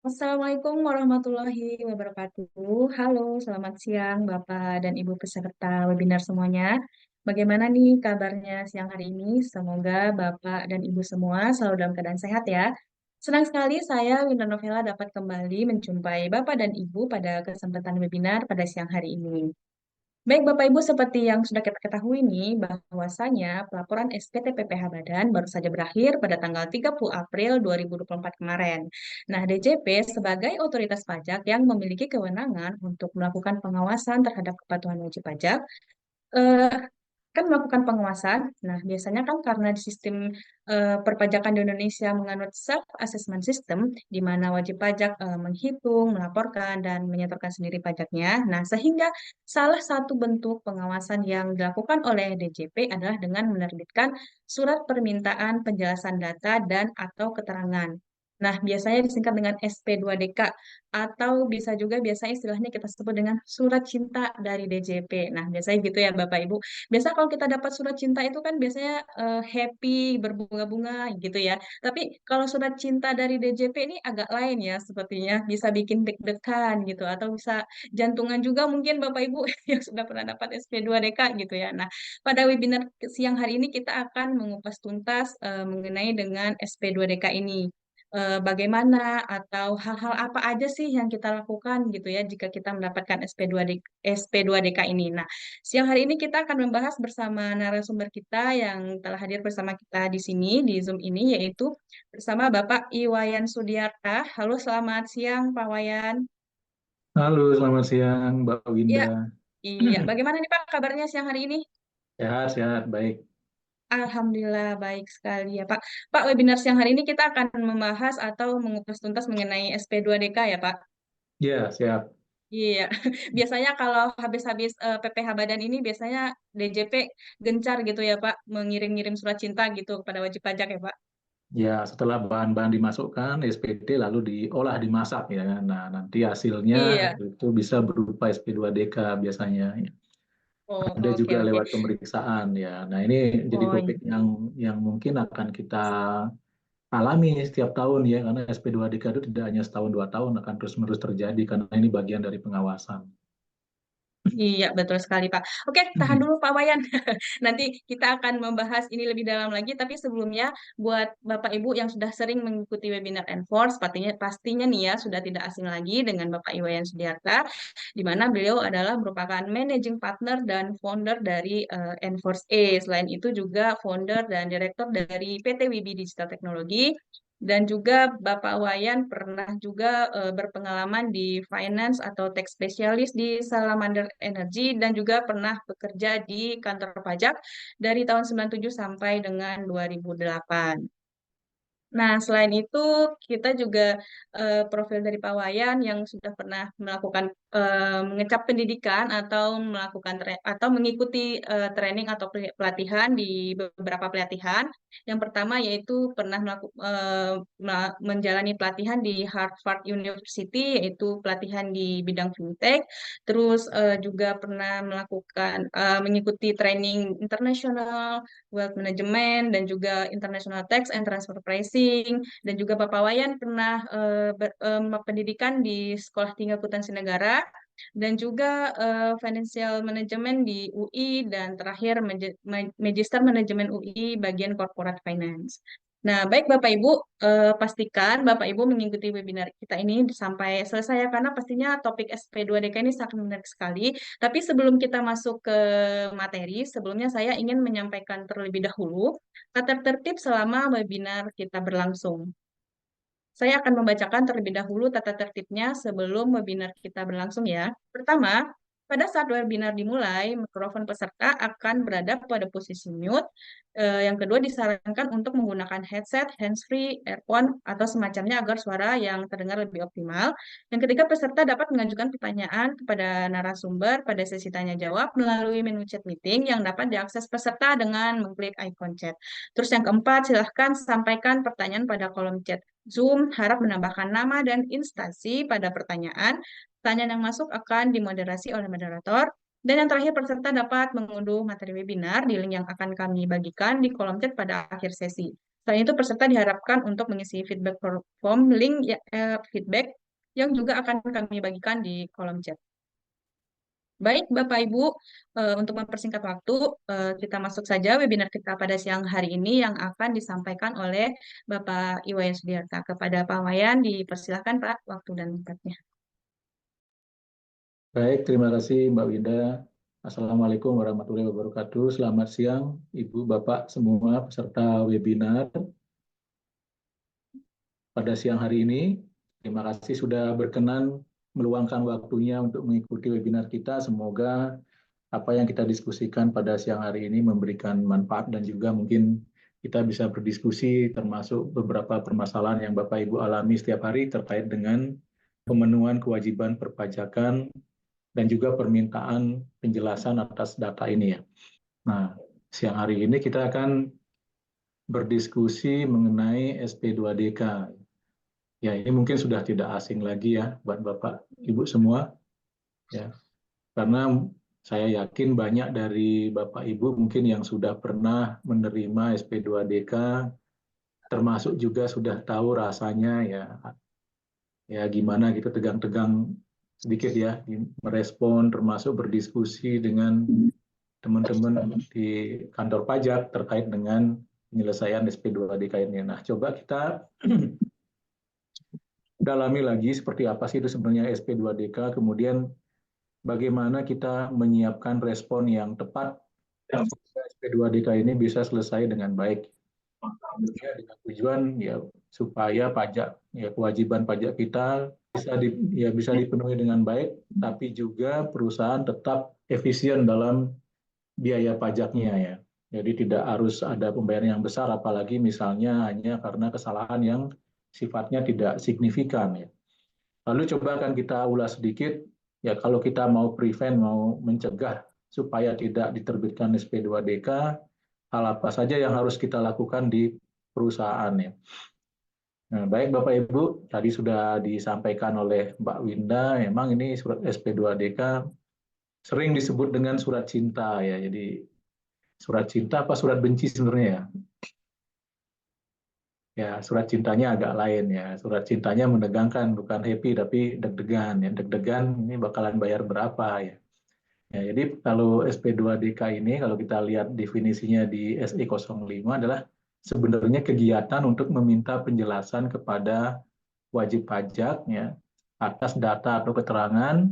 Assalamualaikum warahmatullahi wabarakatuh. Halo, selamat siang Bapak dan Ibu peserta webinar semuanya. Bagaimana nih kabarnya siang hari ini? Semoga Bapak dan Ibu semua selalu dalam keadaan sehat ya. Senang sekali saya, Winda Novela, dapat kembali menjumpai Bapak dan Ibu pada kesempatan webinar pada siang hari ini. Baik, Bapak Ibu, seperti yang sudah kita ketahui nih, bahwasanya pelaporan SPT PPh Badan baru saja berakhir pada tanggal 30 April 2024 kemarin. Nah, DJP sebagai otoritas pajak yang memiliki kewenangan untuk melakukan pengawasan terhadap kepatuhan wajib pajak, eh, kan melakukan pengawasan. Nah, biasanya kan karena di sistem perpajakan di Indonesia menganut self-assessment system, di mana wajib pajak menghitung, melaporkan, dan menyetorkan sendiri pajaknya. Nah, sehingga salah satu bentuk pengawasan yang dilakukan oleh DJP adalah dengan menerbitkan surat permintaan penjelasan data dan atau keterangan. Nah, biasanya disingkat dengan SP2DK atau bisa juga biasanya istilahnya kita sebut dengan surat cinta dari DJP. Nah, biasanya gitu ya Bapak Ibu. Biasa kalau kita dapat surat cinta itu kan biasanya happy, berbunga-bunga gitu ya. Tapi kalau surat cinta dari DJP ini agak lain ya sepertinya. Bisa bikin deg-degan gitu. Atau bisa jantungan juga mungkin Bapak Ibu yang sudah pernah dapat SP2DK gitu ya. Nah, pada webinar siang hari ini kita akan mengupas tuntas mengenai dengan SP2DK ini. Bagaimana atau hal-hal apa aja sih yang kita lakukan gitu ya jika kita mendapatkan SP2DK ini. Nah, siang hari ini kita akan membahas bersama narasumber kita yang telah hadir bersama kita di sini, di Zoom ini, yaitu bersama Bapak Iwayan Sudiarta. Halo, selamat siang, Pak Wayan. Halo, selamat siang, Mbak Iya, Winda. iya. Bagaimana nih Pak kabarnya siang hari ini? Sehat, sehat, baik. Alhamdulillah baik sekali ya Pak. Pak, webinar siang hari ini kita akan membahas atau mengupas tuntas mengenai SP2DK ya Pak. Ya, siap. Iya, biasanya kalau habis-habis PPh Badan ini biasanya DJP gencar gitu ya Pak, mengirim-ngirim surat cinta gitu kepada wajib pajak ya Pak. Ya, setelah bahan-bahan dimasukkan, SPD lalu diolah, dimasak ya kan. Nah, nanti hasilnya Iya. itu bisa berupa SP2DK biasanya. Oh, Ada oke juga oke. lewat pemeriksaan ya. Nah, ini jadi Oh, topik yang mungkin akan kita alami setiap tahun ya, karena SP2DK itu tidak hanya setahun dua tahun, akan terus-menerus terjadi karena ini bagian dari pengawasan. iya, betul sekali, Pak. Oke, tahan dulu, Pak Wayan. Nanti kita akan membahas ini lebih dalam lagi, tapi sebelumnya buat Bapak Ibu yang sudah sering mengikuti webinar Enforce, pastinya nih ya sudah tidak asing lagi dengan Bapak Iwayan Sudiarta, di mana beliau adalah merupakan managing partner dan founder dari Enforce A. Selain itu juga founder dan direktur dari PT Wibi Digital Technology. Dan juga Bapak Wayan pernah juga berpengalaman di finance atau tax specialist di Salamander Energy dan juga pernah bekerja di kantor pajak dari tahun 97 sampai dengan 2008. Nah, selain itu, kita juga profil dari Pak Wayan yang sudah pernah melakukan mengecap pendidikan atau atau mengikuti training atau pelatihan di beberapa pelatihan. Yang pertama yaitu pernah menjalani pelatihan di Harvard University, yaitu pelatihan di bidang fintech. Terus juga pernah mengikuti training internasional wealth management dan juga international tax and transfer pricing, dan juga Bapak Wayan pernah pendidikan di Sekolah Tinggi Akuntansi Negara dan juga financial management di UI, dan terakhir Magister Manajemen UI bagian corporate finance. Nah, baik Bapak Ibu, pastikan Bapak Ibu mengikuti webinar kita ini sampai selesai ya, karena pastinya topik SP2DK ini sangat menarik sekali. Tapi sebelum kita masuk ke materi, sebelumnya saya ingin menyampaikan terlebih dahulu tata tertib selama webinar kita berlangsung. Saya akan membacakan terlebih dahulu tata tertibnya sebelum webinar kita berlangsung ya. Pertama, pada saat webinar dimulai, mikrofon peserta akan berada pada posisi mute. Yang kedua, disarankan untuk menggunakan headset, handsfree, earphone, atau semacamnya agar suara yang terdengar lebih optimal. Yang ketiga, peserta dapat mengajukan pertanyaan kepada narasumber pada sesi tanya jawab melalui menu chat meeting yang dapat diakses peserta dengan mengklik icon chat. Terus yang keempat, silahkan sampaikan pertanyaan pada kolom chat Zoom, harap menambahkan nama dan instansi pada pertanyaan. Pertanyaan yang masuk akan dimoderasi oleh moderator. Dan yang terakhir, peserta dapat mengunduh materi webinar di link yang akan kami bagikan di kolom chat pada akhir sesi. Selain itu, peserta diharapkan untuk mengisi feedback form link feedback yang juga akan kami bagikan di kolom chat. Baik, Bapak Ibu, untuk mempersingkat waktu, kita masuk saja webinar kita pada siang hari ini yang akan disampaikan oleh Bapak Iwayan Sudiarta. Kepada Pak Wayan, dipersilahkan Pak, waktu dan tempatnya. Baik, terima kasih Mbak Winda. Assalamualaikum warahmatullahi wabarakatuh. Selamat siang Ibu, Bapak semua peserta webinar pada siang hari ini. Terima kasih sudah berkenan meluangkan waktunya untuk mengikuti webinar kita. Semoga apa yang kita diskusikan pada siang hari ini memberikan manfaat dan juga mungkin kita bisa berdiskusi termasuk beberapa permasalahan yang Bapak Ibu alami setiap hari terkait dengan pemenuhan kewajiban perpajakan dan juga permintaan penjelasan atas data ini ya. Nah, siang hari ini kita akan berdiskusi mengenai SP2DK. Ya, ini mungkin sudah tidak asing lagi ya buat Bapak, Ibu semua. Ya, karena saya yakin banyak dari Bapak Ibu mungkin yang sudah pernah menerima SP2DK, termasuk juga sudah tahu rasanya ya, ya gimana gitu tegang-tegang sedikit ya merespon, termasuk berdiskusi dengan teman-teman di kantor pajak terkait dengan penyelesaian SP2DK ini. Nah, coba kita dalami lagi seperti apa sih itu sebenarnya SP2DK, kemudian bagaimana kita menyiapkan respon yang tepat sehingga SP2DK ini bisa selesai dengan baik. Ya, dengan tujuan ya supaya pajak ya kewajiban pajak kita bisa dipenuhi dengan baik, tapi juga perusahaan tetap efisien dalam biaya pajaknya ya. Jadi tidak harus ada pembayaran yang besar, apalagi misalnya hanya karena kesalahan yang sifatnya tidak signifikan ya. Lalu coba akan kita ulas sedikit, ya kalau kita mau prevent, mau mencegah supaya tidak diterbitkan SP2DK, hal apa saja yang harus kita lakukan di perusahaan ya. Nah, baik Bapak Ibu, tadi sudah disampaikan oleh Mbak Winda, memang ini surat SP2DK sering disebut dengan surat cinta ya. Jadi surat cinta apa surat benci sebenarnya ya? Ya, surat cintanya agak lain ya. Surat cintanya menegangkan, bukan happy tapi deg-degan ya. Deg-degan ini bakalan bayar berapa ya. Ya, jadi kalau SP2DK ini kalau kita lihat definisinya di SI05 adalah sebenarnya kegiatan untuk meminta penjelasan kepada wajib pajak ya atas data atau keterangan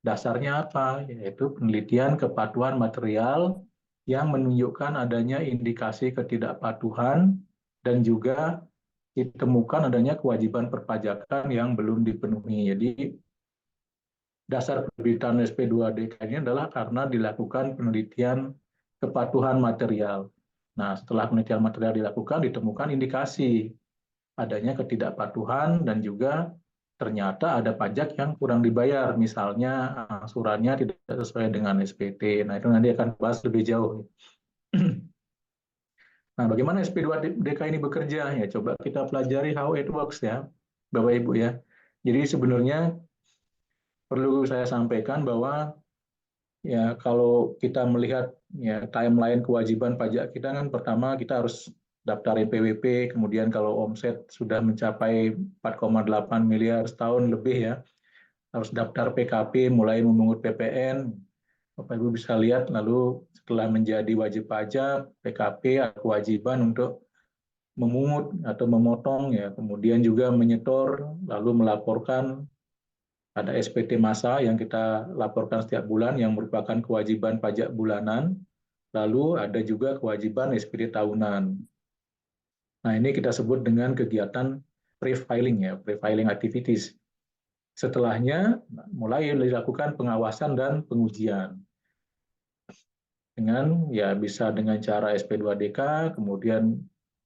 dasarnya apa, yaitu penelitian kepatuhan material yang menunjukkan adanya indikasi ketidakpatuhan dan juga ditemukan adanya kewajiban perpajakan yang belum dipenuhi. Jadi dasar penerbitan SP2DK ini adalah karena dilakukan penelitian kepatuhan material. Nah, setelah penelitian material dilakukan, ditemukan indikasi adanya ketidakpatuhan dan juga ternyata ada pajak yang kurang dibayar, misalnya angsurannya tidak sesuai dengan SPT. Nah, itu nanti akan bahas lebih jauh. Nah, bagaimana SP2DK ini bekerja? Ya, coba kita pelajari how it works ya, Bapak Ibu ya. Jadi sebenarnya perlu saya sampaikan bahwa ya kalau kita melihat ya timeline kewajiban pajak kita kan pertama kita harus daftar PWP, kemudian kalau omset sudah mencapai 4,8 miliar setahun lebih ya, harus daftar PKP, mulai memungut PPN. Bapak Ibu bisa lihat, lalu setelah menjadi wajib pajak, PKP ada kewajiban untuk memungut atau memotong ya, kemudian juga menyetor, lalu melaporkan. Ada SPT masa yang kita laporkan setiap bulan yang merupakan kewajiban pajak bulanan. Lalu ada juga kewajiban SPT tahunan. Nah, ini kita sebut dengan kegiatan pre-filing ya, pre-filing activities. Setelahnya mulai dilakukan pengawasan dan pengujian. Dengan ya bisa dengan cara SP2DK, kemudian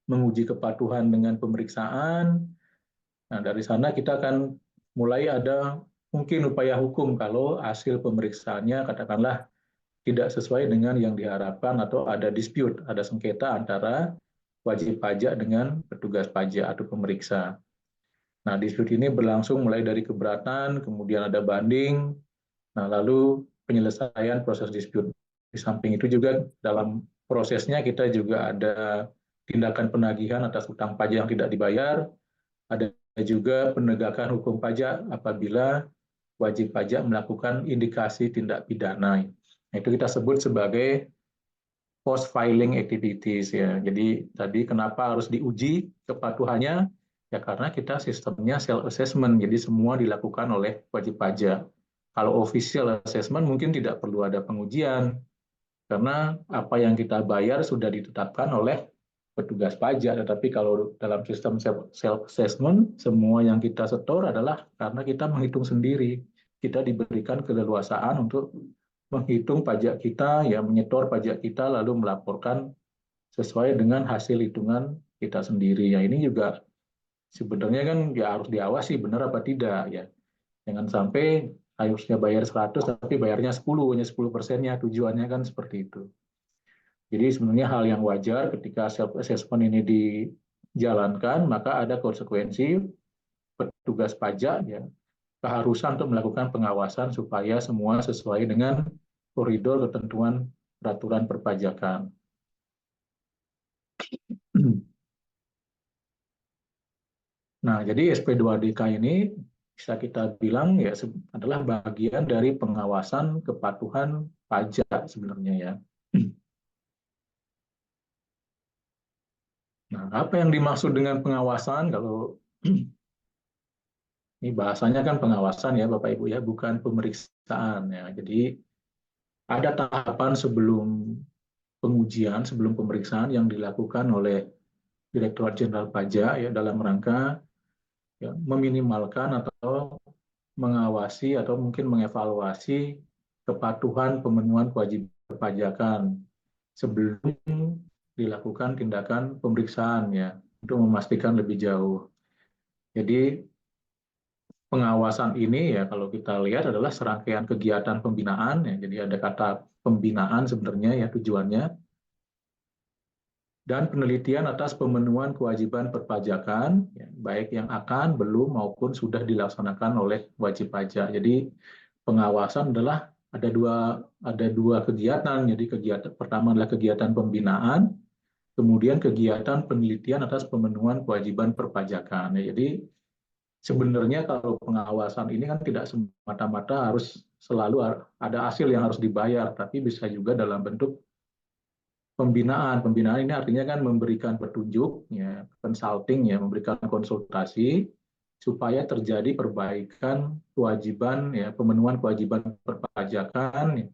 menguji kepatuhan dengan pemeriksaan. Nah, dari sana kita akan mulai ada mungkin upaya hukum kalau hasil pemeriksaannya katakanlah tidak sesuai dengan yang diharapkan atau ada dispute, ada sengketa antara wajib pajak dengan petugas pajak atau pemeriksa. Nah, dispute ini berlangsung mulai dari keberatan, kemudian ada banding, nah lalu penyelesaian proses dispute. Di samping itu juga dalam prosesnya kita juga ada tindakan penagihan atas hutang pajak yang tidak dibayar, ada juga penegakan hukum pajak apabila wajib pajak melakukan indikasi tindak pidana. Nah, itu kita sebut sebagai post filing activities ya. Jadi tadi kenapa harus diuji kepatuhannya? Ya karena kita sistemnya self assessment, jadi semua dilakukan oleh wajib pajak. Kalau official assessment mungkin tidak perlu ada pengujian karena apa yang kita bayar sudah ditetapkan oleh petugas pajak. Tetapi kalau dalam sistem self assessment, semua yang kita setor adalah karena kita menghitung sendiri. Kita diberikan keleluasaan untuk menghitung pajak kita, ya menyetor pajak kita, lalu melaporkan sesuai dengan hasil hitungan kita sendiri. Ya ini juga sebenarnya kan ya harus diawasi benar apa tidak ya. Jangan sampai harusnya bayar 100 tapi bayarnya 10, hanya 10%-nya. Tujuannya kan seperti itu. Jadi sebenarnya hal yang wajar ketika self assessment ini dijalankan, maka ada konsekuensi petugas pajak ya keharusan untuk melakukan pengawasan supaya semua sesuai dengan koridor ketentuan peraturan perpajakan. Nah, jadi SP2DK ini bisa kita bilang ya adalah bagian dari pengawasan kepatuhan pajak sebenarnya ya. Nah, apa yang dimaksud dengan pengawasan? Kalau ini bahasanya kan pengawasan ya Bapak Ibu ya, bukan pemeriksaan ya. Jadi ada tahapan sebelum pengujian, sebelum pemeriksaan yang dilakukan oleh Direktorat Jenderal Pajak ya dalam rangka ya, meminimalkan atau mengawasi atau mungkin mengevaluasi kepatuhan pemenuhan kewajiban perpajakan sebelum dilakukan tindakan pemeriksaan ya untuk memastikan lebih jauh. Jadi pengawasan ini ya kalau kita lihat adalah serangkaian kegiatan pembinaan ya. Jadi ada kata pembinaan sebenarnya ya tujuannya dan penelitian atas pemenuhan kewajiban perpajakan, ya, baik yang akan, belum, maupun sudah dilaksanakan oleh wajib pajak. Jadi pengawasan adalah ada dua kegiatan. Jadi kegiatan pertama adalah kegiatan pembinaan, kemudian kegiatan penelitian atas pemenuhan kewajiban perpajakan. Ya, jadi sebenarnya kalau pengawasan ini kan tidak semata-mata harus selalu ada hasil yang harus dibayar, tapi bisa juga dalam bentuk pembinaan. Pembinaan ini artinya kan memberikan petunjuk, ya, consulting, ya, memberikan konsultasi supaya terjadi perbaikan kewajiban, ya, pemenuhan kewajiban perpajakan, ya,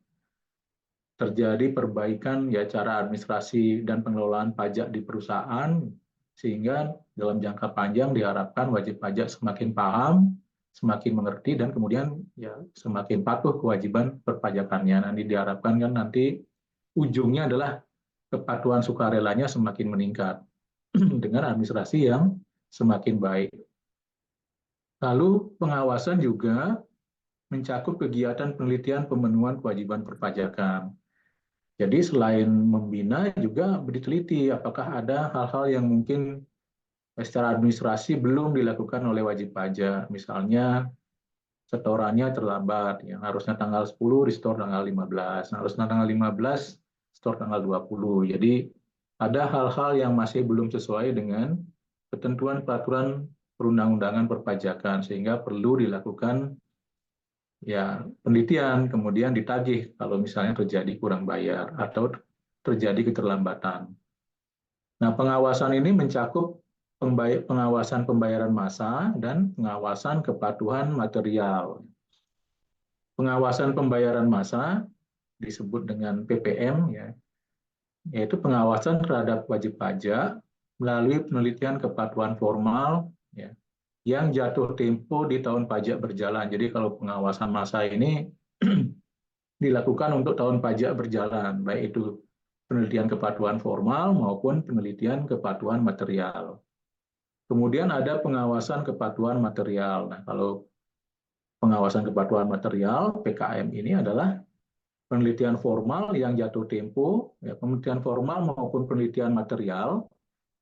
terjadi perbaikan ya cara administrasi dan pengelolaan pajak di perusahaan, sehingga dalam jangka panjang diharapkan wajib pajak semakin paham, semakin mengerti, dan kemudian ya semakin patuh kewajiban perpajakannya. Nanti diharapkan kan nanti ujungnya adalah kepatuhan sukarelanya semakin meningkat dengan administrasi yang semakin baik. Lalu pengawasan juga mencakup kegiatan penelitian pemenuhan kewajiban perpajakan. Jadi selain membina juga diteliti apakah ada hal-hal yang mungkin secara administrasi belum dilakukan oleh wajib pajak. Misalnya setorannya terlambat, yang harusnya tanggal 10 di store tanggal 15, harusnya tanggal 15 store tanggal 20. Jadi ada hal-hal yang masih belum sesuai dengan ketentuan peraturan perundang-undangan perpajakan sehingga perlu dilakukan ya penelitian kemudian ditagih kalau misalnya terjadi kurang bayar atau terjadi keterlambatan. Nah, pengawasan ini mencakup pengawasan pembayaran massa dan pengawasan kepatuhan material. Pengawasan pembayaran massa disebut dengan PPM ya, yaitu pengawasan terhadap wajib pajak melalui penelitian kepatuhan formal ya, yang jatuh tempo di tahun pajak berjalan. Jadi kalau pengawasan massa ini dilakukan untuk tahun pajak berjalan, baik itu penelitian kepatuhan formal maupun penelitian kepatuhan material. Kemudian ada pengawasan kepatuhan material. Nah, kalau pengawasan kepatuhan material (PKM) ini adalah penelitian formal yang jatuh tempo, ya, penelitian formal maupun penelitian material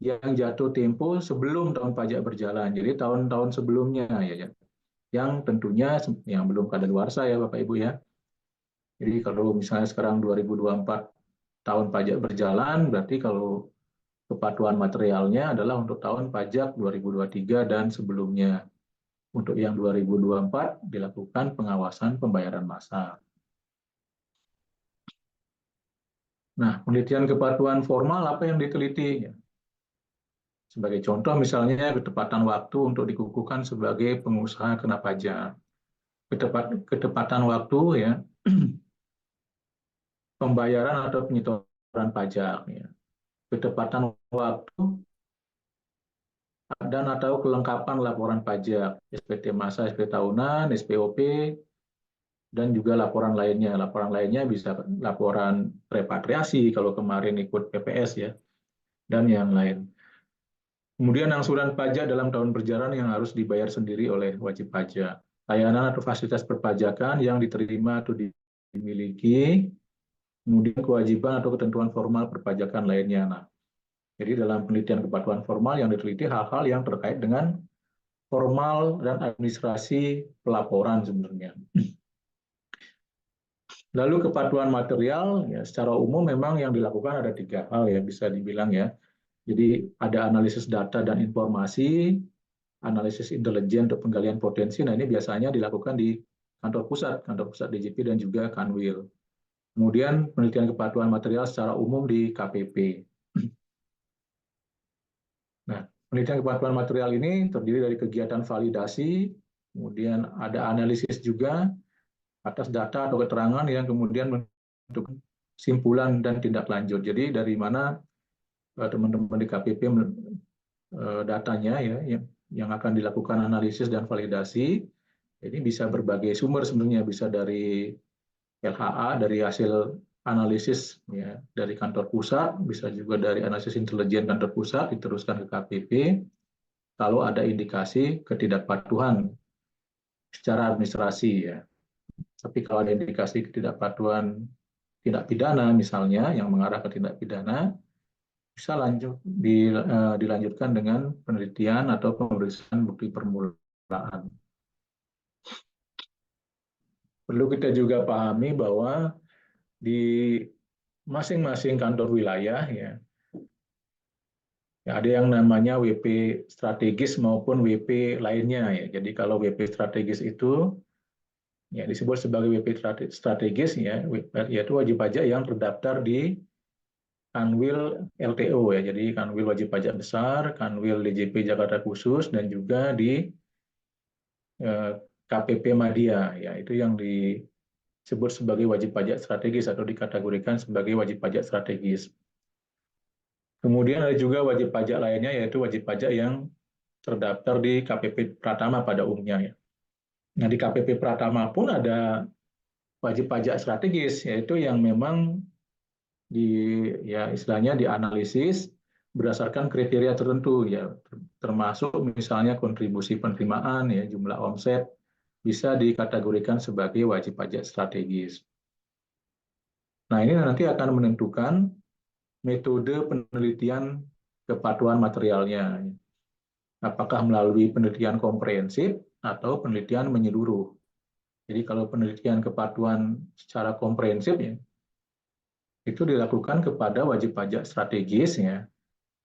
yang jatuh tempo sebelum tahun pajak berjalan. Jadi tahun-tahun sebelumnya ya, yang tentunya yang belum kadaluarsa ya Bapak Ibu ya. Jadi kalau misalnya sekarang 2024 tahun pajak berjalan, berarti kalau kepatuhan materialnya adalah untuk tahun pajak 2023 dan sebelumnya. Untuk yang 2024 dilakukan pengawasan pembayaran massal. Nah, penelitian kepatuhan formal apa yang diteliti? Sebagai contoh misalnya ketepatan waktu untuk dikukuhkan sebagai pengusaha kena pajak. Ketepatan waktu ya pembayaran atau penyetoran pajak ya. Ketepatan waktu dan atau kelengkapan laporan pajak, SPT masa, SPT tahunan, SPOP, dan juga laporan lainnya. Laporan lainnya bisa laporan repatriasi kalau kemarin ikut PPS ya, dan yang lain. Kemudian angsuran pajak dalam tahun berjalan yang harus dibayar sendiri oleh wajib pajak. Layanan atau fasilitas perpajakan yang diterima atau dimiliki, kemudian kewajiban atau ketentuan formal perpajakan lainnya. Nah, jadi dalam penelitian kepatuhan formal yang diteliti hal-hal yang terkait dengan formal dan administrasi pelaporan sebenarnya. Lalu kepatuhan material, ya, secara umum memang yang dilakukan ada 3 hal ya bisa dibilang ya. Jadi ada analisis data dan informasi, analisis intelijen untuk penggalian potensi. Nah ini biasanya dilakukan di kantor pusat DJP dan juga Kanwil. Kemudian penelitian kepatuhan material secara umum di KPP. Nah, penelitian kepatuhan material ini terdiri dari kegiatan validasi, kemudian ada analisis juga atas data atau keterangan yang kemudian bentuk simpulan dan tindak lanjut. Jadi dari mana teman-teman di KPP datanya ya yang akan dilakukan analisis dan validasi. Ini bisa berbagai sumber sebenarnya, bisa dari LHA, dari hasil analisis ya dari kantor pusat, bisa juga dari analisis intelijen kantor pusat diteruskan ke KPP kalau ada indikasi ketidakpatuhan secara administrasi ya. Tapi kalau ada indikasi ketidakpatuhan tindak pidana misalnya yang mengarah ke tindak pidana, bisa dilanjutkan dengan penelitian atau pemeriksaan bukti permulaan. Perlu kita juga pahami bahwa di masing-masing kantor wilayah ya ada yang namanya WP strategis maupun WP lainnya ya. Jadi kalau WP strategis itu ya disebut sebagai WP strategis ya, yaitu wajib pajak yang terdaftar di Kanwil LTO ya. Jadi Kanwil wajib pajak besar, Kanwil DJP Jakarta khusus dan juga di KPP Madya ya. Itu yang disebut sebagai wajib pajak strategis atau dikategorikan sebagai wajib pajak strategis. Kemudian ada juga wajib pajak lainnya yaitu wajib pajak yang terdaftar di KPP Pratama pada umumnya ya. Nah, di KPP Pratama pun ada wajib pajak strategis yaitu yang memang istilahnya dianalisis berdasarkan kriteria tertentu ya, termasuk misalnya kontribusi penerimaan ya, jumlah omset bisa dikategorikan sebagai wajib pajak strategis. Nah, ini nanti akan menentukan metode penelitian kepatuhan materialnya. Apakah melalui penelitian komprehensif atau penelitian menyeluruh. Jadi kalau penelitian kepatuhan secara komprehensif ya, itu dilakukan kepada wajib pajak strategis ya.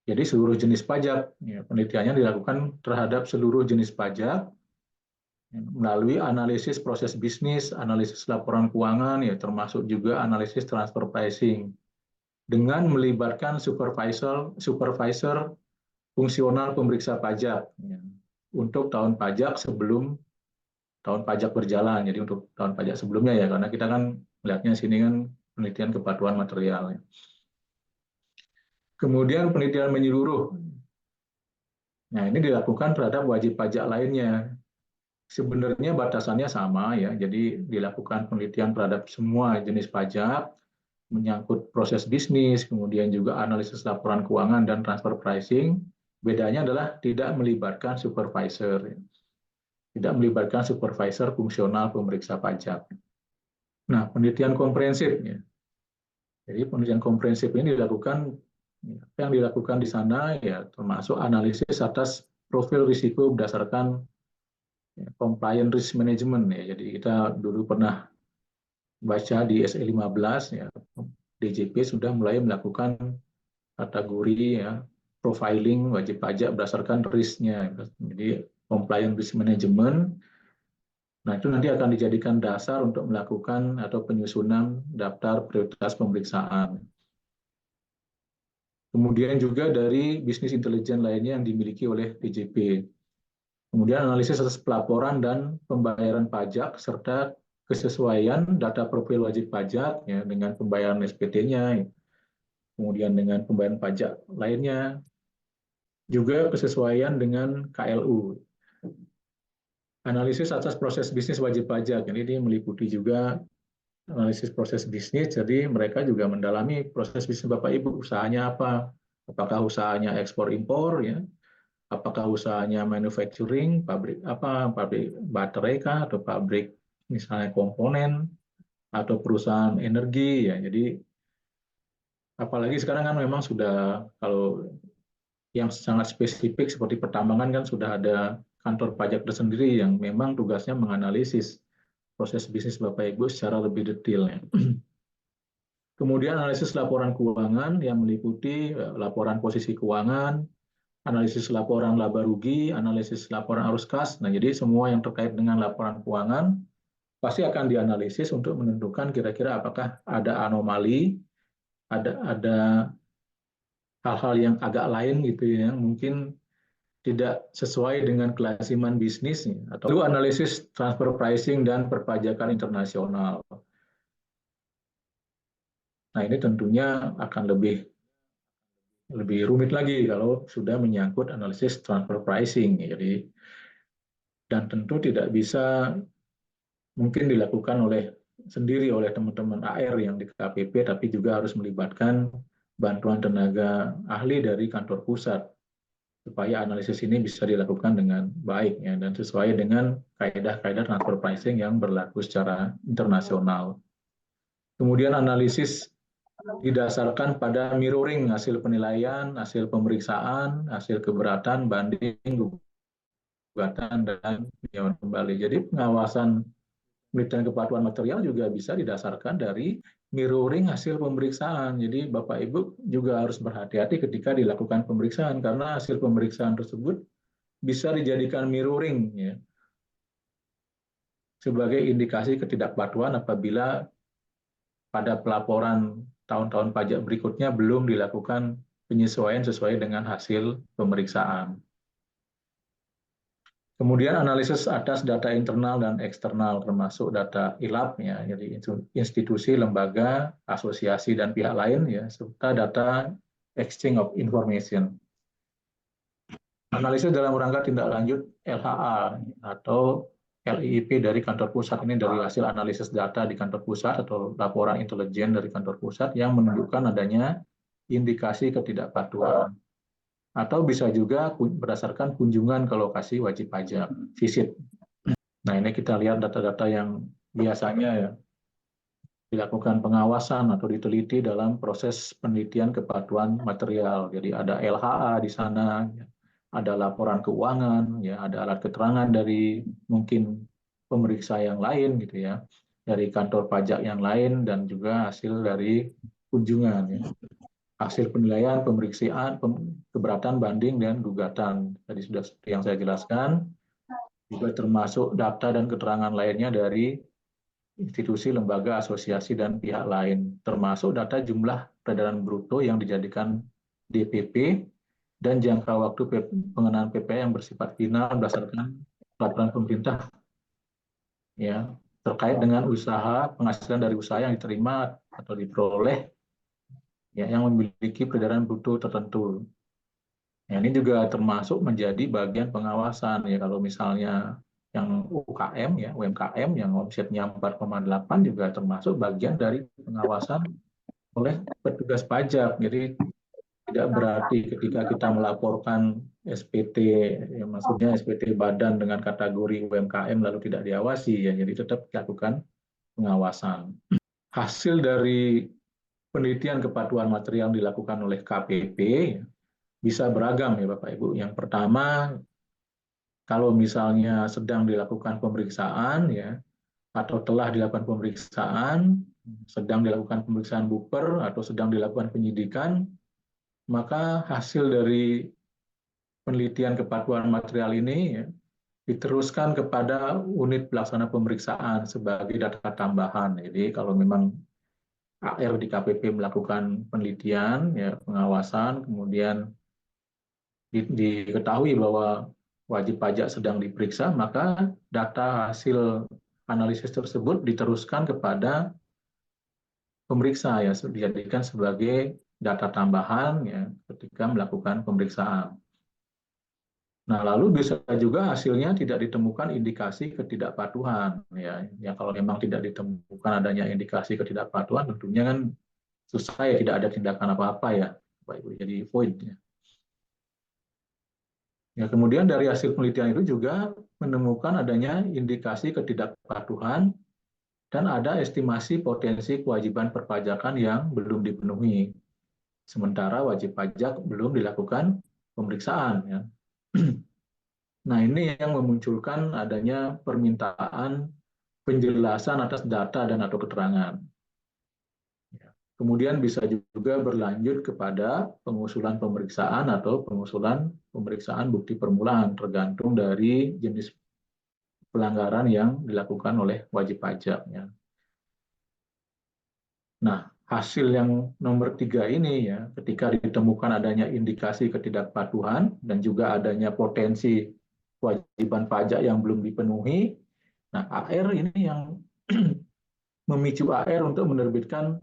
Jadi seluruh jenis pajak ya, penelitiannya dilakukan terhadap seluruh jenis pajak ya, melalui analisis proses bisnis, analisis laporan keuangan ya, termasuk juga analisis transfer pricing dengan melibatkan supervisor fungsional pemeriksa pajak ya, untuk tahun pajak sebelum tahun pajak berjalan. Jadi untuk tahun pajak sebelumnya ya, karena kita kan melihatnya sini kan penelitian kepatuhan material. Ya. Kemudian penelitian menyeluruh. Nah, ini dilakukan terhadap wajib pajak lainnya. Sebenarnya batasannya sama ya, jadi dilakukan penelitian terhadap semua jenis pajak, menyangkut proses bisnis, kemudian juga analisis laporan keuangan dan transfer pricing. Bedanya adalah tidak melibatkan supervisor. Tidak melibatkan supervisor fungsional pemeriksa pajak. Nah, penelitian komprehensif. Ya. Jadi penelitian komprehensif ini dilakukan, yang dilakukan di sana ya termasuk analisis atas profil risiko berdasarkan ya, compliant risk management ya. Jadi kita dulu pernah baca di SE 15 ya, DJP sudah mulai melakukan kategori ya profiling wajib pajak berdasarkan risknya. Jadi compliance risk management. Nah, itu nanti akan dijadikan dasar untuk melakukan atau penyusunan daftar prioritas pemeriksaan. Kemudian juga dari bisnis intelijen lainnya yang dimiliki oleh DJP. Kemudian analisis atas pelaporan dan pembayaran pajak serta kesesuaian data profil wajib pajak ya, dengan pembayaran SPT-nya, kemudian dengan pembayaran pajak lainnya, juga kesesuaian dengan KLU. Analisis atas proses bisnis wajib pajak, ini dia meliputi juga analisis proses bisnis, jadi mereka juga mendalami proses bisnis Bapak Ibu, usahanya apa, apakah usahanya ekspor impor ya, apakah usahanya manufacturing, pabrik apa, pabrik baterai kah, atau pabrik misalnya komponen, atau perusahaan energi ya. Jadi apalagi sekarang kan memang sudah, kalau yang sangat spesifik seperti pertambangan kan sudah ada kantor pajak tersendiri yang memang tugasnya menganalisis proses bisnis Bapak Ibu secara lebih detail ya. Kemudian analisis laporan keuangan yang meliputi laporan posisi keuangan, analisis laporan laba rugi, analisis laporan arus kas. Nah, jadi semua yang terkait dengan laporan keuangan pasti akan dianalisis untuk menentukan kira-kira apakah ada anomali, ada hal-hal yang agak lain gitu ya, yang mungkin tidak sesuai dengan kelasiman bisnis atau lalu analisis transfer pricing dan perpajakan internasional. Nah, ini tentunya akan lebih rumit lagi kalau sudah menyangkut analisis transfer pricing. Jadi dan tentu tidak bisa mungkin dilakukan sendiri oleh teman-teman AR yang di KPP, tapi juga harus melibatkan bantuan tenaga ahli dari kantor pusat supaya analisis ini bisa dilakukan dengan baik ya, dan sesuai dengan kaedah-kaedah transfer pricing yang berlaku secara internasional. Kemudian analisis didasarkan pada mirroring hasil penilaian, hasil pemeriksaan, hasil keberatan, banding, gugatan, dan penyaluran kembali. Jadi pengawasan penelitian kepatuhan material juga bisa didasarkan dari mirroring hasil pemeriksaan. Jadi Bapak Ibu juga harus berhati-hati ketika dilakukan pemeriksaan karena hasil pemeriksaan tersebut bisa dijadikan mirroring ya, sebagai indikasi ketidakpatuhan apabila pada pelaporan tahun-tahun pajak berikutnya belum dilakukan penyesuaian sesuai dengan hasil pemeriksaan. Kemudian analisis atas data internal dan eksternal termasuk data ILAP ya, jadi institusi, lembaga, asosiasi dan pihak lain ya, serta data exchange of information. Analisis dalam rangka tindak lanjut LHA atau LIIP dari kantor pusat, ini dari hasil analisis data di kantor pusat atau laporan intelijen dari kantor pusat yang menunjukkan adanya indikasi ketidakpatuhan. Atau bisa juga berdasarkan kunjungan ke lokasi wajib pajak, visit. Nah, ini kita lihat data-data yang biasanya ya dilakukan pengawasan atau diteliti dalam proses penelitian kepatuhan material. Jadi ada LHA di sana, ada laporan keuangan, ya, ada alat keterangan dari mungkin pemeriksa yang lain gitu ya, dari kantor pajak yang lain dan juga hasil dari kunjungan ya. Hasil penilaian, pemeriksaan, keberatan, banding, dan gugatan. Tadi sudah yang saya jelaskan, juga termasuk data dan keterangan lainnya dari institusi, lembaga, asosiasi, dan pihak lain, termasuk data jumlah peredaran bruto yang dijadikan DPP dan jangka waktu pengenaan PPh yang bersifat final berdasarkan peraturan pemerintah ya, terkait dengan usaha, penghasilan dari usaha yang diterima atau diperoleh ya, yang memiliki peredaran bruto tertentu. Ya, ini juga termasuk menjadi bagian pengawasan ya, kalau misalnya yang UKM ya, UMKM yang omsetnya 4,8 juga termasuk bagian dari pengawasan oleh petugas pajak. Jadi tidak berarti ketika kita melaporkan SPT, ya maksudnya SPT badan dengan kategori UMKM lalu tidak diawasi ya, jadi tetap dilakukan pengawasan. Hasil dari penelitian kepatuhan material yang dilakukan oleh KPP bisa beragam ya Bapak Ibu. Yang pertama, kalau misalnya sedang dilakukan pemeriksaan ya, atau telah dilakukan pemeriksaan, sedang dilakukan pemeriksaan buper atau sedang dilakukan penyidikan, maka hasil dari penelitian kepatuhan material ini diteruskan kepada unit pelaksana pemeriksaan sebagai data tambahan. Jadi kalau memang AR di KPP melakukan penelitian, ya, pengawasan, kemudian diketahui bahwa wajib pajak sedang diperiksa, maka data hasil analisis tersebut diteruskan kepada pemeriksa, ya, dijadikan sebagai data tambahan, ya, ketika melakukan pemeriksaan. Nah, lalu bisa juga hasilnya tidak ditemukan indikasi ketidakpatuhan, ya. Ya, kalau memang tidak ditemukan adanya indikasi ketidakpatuhan, tentunya kan susah, ya, tidak ada tindakan apa-apa, ya, Bapak Ibu, jadi void, ya. Ya, kemudian dari hasil penelitian itu juga menemukan adanya indikasi ketidakpatuhan dan ada estimasi potensi kewajiban perpajakan yang belum dipenuhi. Sementara wajib pajak belum dilakukan pemeriksaan, ya. Nah, ini yang memunculkan adanya permintaan penjelasan atas data dan atau keterangan. Kemudian bisa juga berlanjut kepada pengusulan pemeriksaan atau pengusulan pemeriksaan bukti permulaan, tergantung dari jenis pelanggaran yang dilakukan oleh wajib pajak. Nah, hasil yang nomor 3 ini, ya, ketika ditemukan adanya indikasi ketidakpatuhan dan juga adanya potensi kewajiban pajak yang belum dipenuhi, nah AR ini yang memicu AR untuk menerbitkan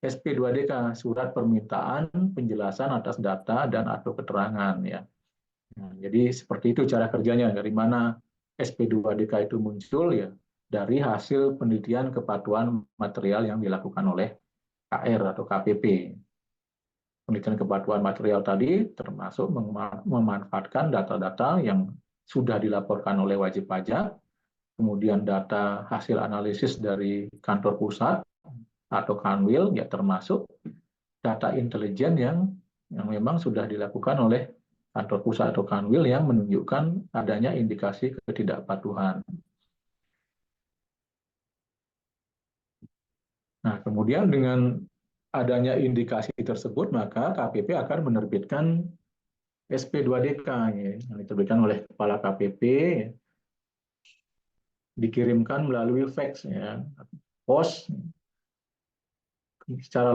SP2DK, surat permintaan penjelasan atas data dan atau keterangan, ya. Nah, jadi seperti itu cara kerjanya. Dari mana SP2DK itu muncul, ya, dari hasil penelitian kepatuhan material yang dilakukan oleh KR atau KPP. Penelitian kepatuhan material tadi termasuk memanfaatkan data-data yang sudah dilaporkan oleh wajib pajak, kemudian data hasil analisis dari kantor pusat atau Kanwil, ya, termasuk data intelijen yang memang sudah dilakukan oleh kantor pusat atau Kanwil yang menunjukkan adanya indikasi ketidakpatuhan. Nah, kemudian dengan adanya indikasi tersebut, maka KPP akan menerbitkan SP2DK, ya, yang diterbitkan oleh Kepala KPP, dikirimkan melalui fax, ya, pos, secara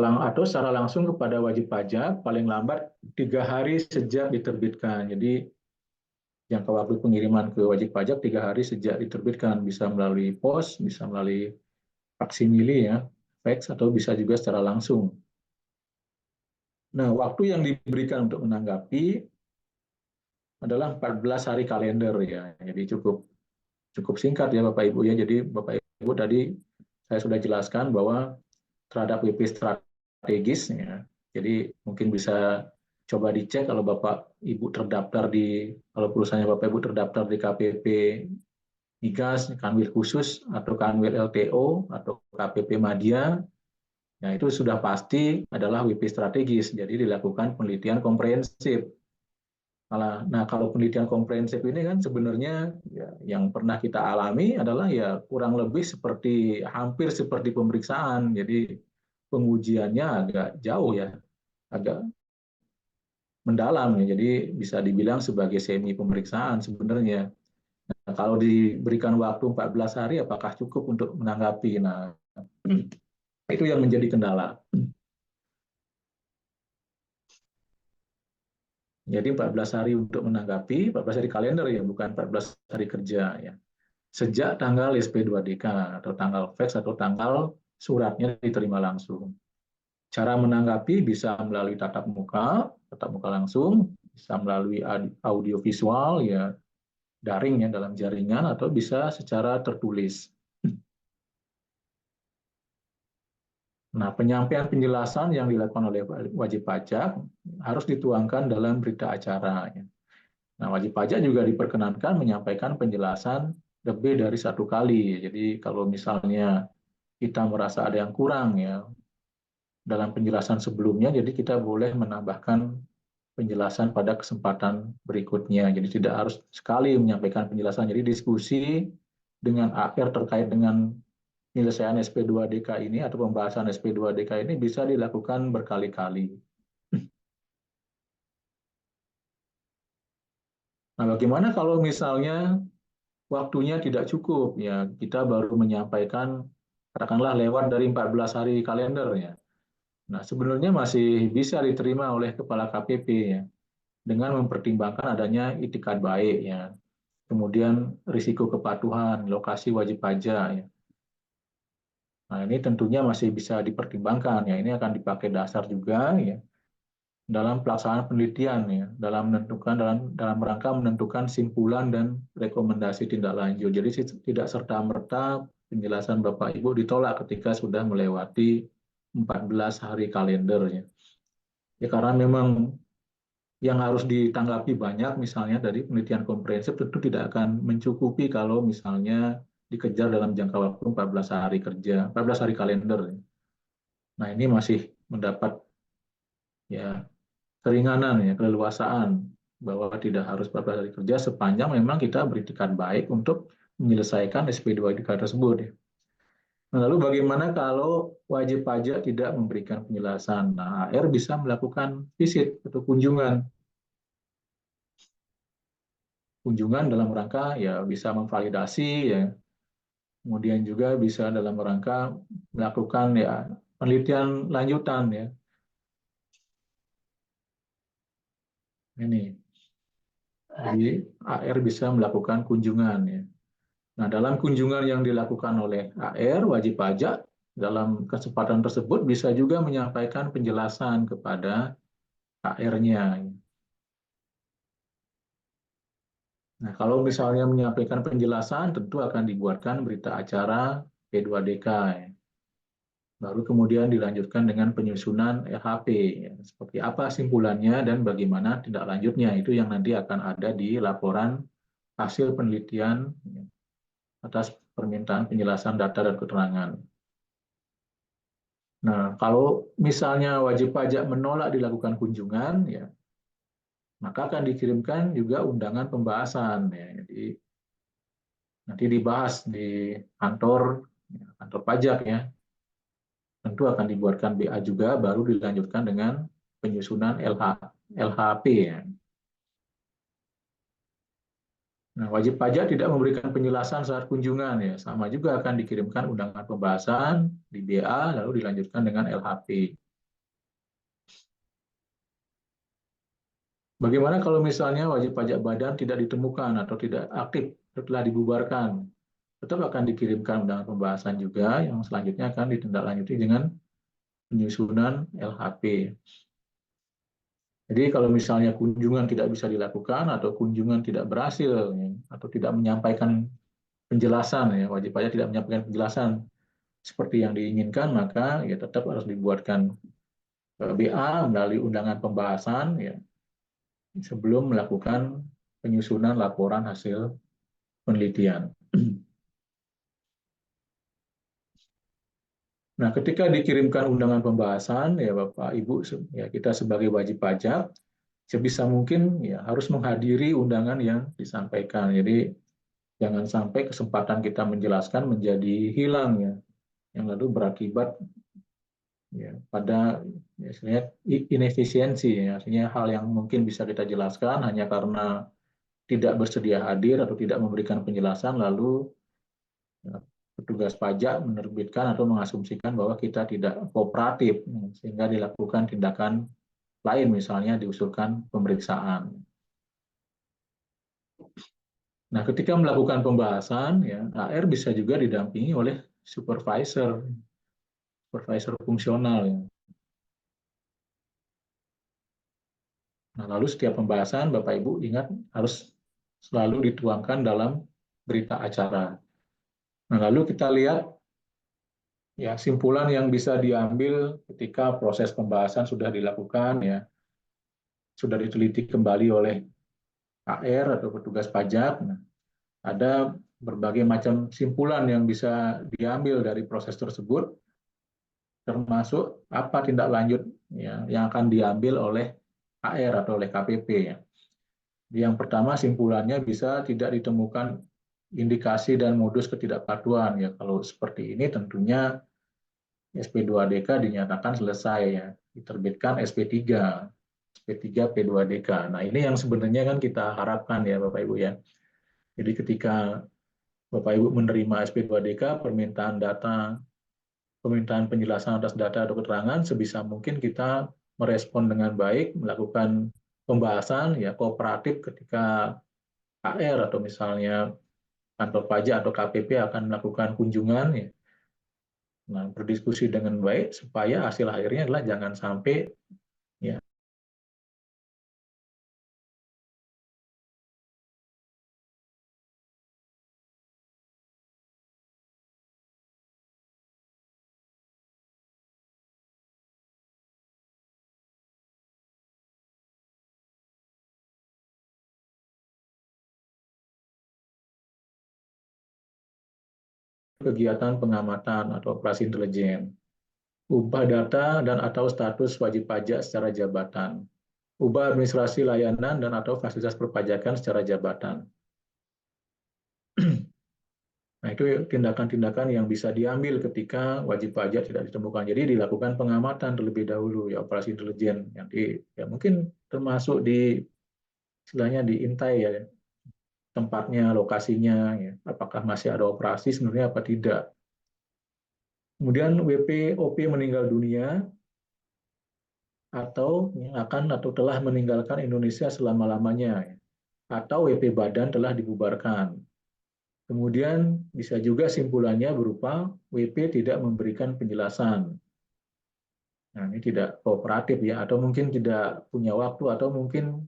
langsung kepada wajib pajak paling lambat 3 hari sejak diterbitkan. Jadi jangka waktu pengiriman ke wajib pajak 3 hari sejak diterbitkan, bisa melalui pos, bisa melalui faksimili, ya, fax, atau bisa juga secara langsung. Nah, waktu yang diberikan untuk menanggapi adalah 14 hari kalender, ya. Jadi cukup singkat, ya, Bapak Ibu, ya. Jadi Bapak Ibu tadi saya sudah jelaskan bahwa terhadap WP strategis, ya. Jadi mungkin bisa coba dicek kalau Bapak Ibu terdaftar kalau perusahaannya Bapak Ibu terdaftar di KPP Migas, Kanwil khusus atau Kanwil LTO atau KPP Madya, nah itu sudah pasti adalah WP strategis. Jadi dilakukan penelitian komprehensif. Nah, kalau penelitian komprehensif ini kan sebenarnya, ya, yang pernah kita alami adalah, ya, kurang lebih hampir seperti pemeriksaan. Jadi pengujiannya agak jauh, ya, agak mendalam, ya. Jadi bisa dibilang sebagai semi pemeriksaan sebenarnya. Nah, kalau diberikan waktu 14 hari, apakah cukup untuk menanggapi? Nah, itu yang menjadi kendala. Jadi 14 hari untuk menanggapi, 14 hari kalender, ya, bukan 14 hari kerja, ya. Sejak tanggal SP2DK atau tanggal fax atau tanggal suratnya diterima langsung. Cara menanggapi bisa melalui tatap muka langsung, bisa melalui audio visual, ya, daring, ya, dalam jaringan, atau bisa secara tertulis. Nah, penyampaian penjelasan yang dilakukan oleh wajib pajak harus dituangkan dalam berita acara, ya. Nah, wajib pajak juga diperkenankan menyampaikan penjelasan lebih dari 1 kali. Jadi kalau misalnya kita merasa ada yang kurang, ya, dalam penjelasan sebelumnya, jadi kita boleh menambahkan penjelasan pada kesempatan berikutnya. Jadi tidak harus sekali menyampaikan penjelasan. Jadi diskusi dengan AR terkait dengan penyelesaian SP2DK ini atau pembahasan SP2DK ini bisa dilakukan berkali-kali. Nah, bagaimana kalau misalnya waktunya tidak cukup? Ya, kita baru menyampaikan, katakanlah lewat dari 14 hari kalender ya. Nah, sebenarnya masih bisa diterima oleh Kepala KPP ya, dengan mempertimbangkan adanya itikad baik ya. Kemudian risiko kepatuhan, lokasi wajib pajak ya. Nah, ini tentunya masih bisa dipertimbangkan ya. Ini akan dipakai dasar juga ya dalam pelaksanaan penelitian ya, dalam menentukan dalam rangka menentukan simpulan dan rekomendasi tindak lanjut. Jadi tidak serta merta penjelasan Bapak Ibu ditolak ketika sudah melewati 14 hari kalender ya. Ya karena memang yang harus ditanggapi banyak misalnya dari penelitian komprehensif tentu tidak akan mencukupi kalau misalnya dikejar dalam jangka waktu 14 hari kerja, 14 hari kalender. Nah, ini masih mendapat ya keringanan ya, keleluasaan bahwa tidak harus 14 hari kerja sepanjang memang kita beritikat baik untuk menyelesaikan SP2DK tersebut ya. Nah, lalu bagaimana kalau wajib pajak tidak memberikan penjelasan? Nah, HR bisa melakukan visit atau kunjungan dalam rangka ya bisa memvalidasi ya, kemudian juga bisa dalam rangka melakukan ya penelitian lanjutan ya. Ini jadi AR bisa melakukan kunjungan ya. Nah, dalam kunjungan yang dilakukan oleh AR wajib pajak dalam kesempatan tersebut bisa juga menyampaikan penjelasan kepada HR-nya. Nah, kalau misalnya menyampaikan penjelasan tentu akan dibuatkan berita acara P2DK ya. Baru kemudian dilanjutkan dengan penyusunan LHP, ya. Seperti apa simpulannya dan bagaimana tindak lanjutnya, itu yang nanti akan ada di laporan hasil penelitian ya, atas permintaan penjelasan data dan keterangan. Nah, kalau misalnya wajib pajak menolak dilakukan kunjungan, ya maka akan dikirimkan juga undangan pembahasan. Ya. Jadi nanti dibahas di kantor ya, kantor pajak ya. Tentu akan dibuatkan BA juga, baru dilanjutkan dengan penyusunan LHP. Ya. Nah, wajib pajak tidak memberikan penjelasan saat kunjungan ya, sama juga akan dikirimkan undangan pembahasan di BA lalu dilanjutkan dengan LHP. Bagaimana kalau misalnya wajib pajak badan tidak ditemukan atau tidak aktif setelah dibubarkan? Tetap akan dikirimkan undangan pembahasan juga yang selanjutnya akan ditindaklanjuti dengan penyusunan LHP. Jadi kalau misalnya kunjungan tidak bisa dilakukan atau kunjungan tidak berhasil ya, atau tidak menyampaikan penjelasan ya, wajib pajak tidak menyampaikan penjelasan seperti yang diinginkan, maka ya tetap harus dibuatkan BA melalui undangan pembahasan ya sebelum melakukan penyusunan laporan hasil penelitian. Nah, ketika dikirimkan undangan pembahasan ya Bapak Ibu ya kita sebagai wajib pajak sebisa mungkin ya harus menghadiri undangan yang disampaikan. Jadi jangan sampai kesempatan kita menjelaskan menjadi hilang ya, yang lalu berakibat ya pada misalnya inefisiensi ya, artinya hal yang mungkin bisa kita jelaskan hanya karena tidak bersedia hadir atau tidak memberikan penjelasan lalu ya, petugas pajak menerbitkan atau mengasumsikan bahwa kita tidak kooperatif sehingga dilakukan tindakan lain misalnya diusulkan pemeriksaan. Nah, ketika melakukan pembahasan ya AR bisa juga didampingi oleh supervisor, supervisor fungsional ya. Nah, lalu setiap pembahasan Bapak Ibu ingat harus selalu dituangkan dalam berita acara. Nah, lalu kita lihat ya simpulan yang bisa diambil ketika proses pembahasan sudah dilakukan ya, sudah diteliti kembali oleh AR atau petugas pajak. Nah, ada berbagai macam simpulan yang bisa diambil dari proses tersebut, termasuk apa tindak lanjut ya, yang akan diambil oleh AR atau oleh KPP ya. Yang pertama simpulannya bisa tidak ditemukan indikasi dan modus ketidakpatuhan ya. Kalau seperti ini tentunya SP2DK dinyatakan selesai ya, diterbitkan SP3. SP3, P2DK. Nah, ini yang sebenarnya kan kita harapkan ya Bapak Ibu ya. Jadi ketika Bapak Ibu menerima SP2DK, permintaan penjelasan atas data atau keterangan, sebisa mungkin kita merespon dengan baik, melakukan pembahasan ya kooperatif ketika KR atau misalnya kantor pajak atau KPP akan melakukan kunjungan ya. Nah, berdiskusi dengan baik supaya hasil akhirnya adalah jangan sampai ya kegiatan pengamatan atau operasi intelijen, ubah data dan atau status wajib pajak secara jabatan, ubah administrasi layanan dan atau fasilitas perpajakan secara jabatan. Nah, itu tindakan-tindakan yang bisa diambil ketika wajib pajak tidak ditemukan. Jadi dilakukan pengamatan terlebih dahulu ya operasi intelijen yang ya mungkin termasuk di istilahnya diintai ya tempatnya, lokasinya, ya, apakah masih ada operasi sebenarnya apa tidak. Kemudian WPOP meninggal dunia atau yang akan atau telah meninggalkan Indonesia selama-lamanya, atau WP Badan telah dibubarkan. Kemudian bisa juga simpulannya berupa WP tidak memberikan penjelasan. Nah, ini tidak kooperatif ya, atau mungkin tidak punya waktu, atau mungkin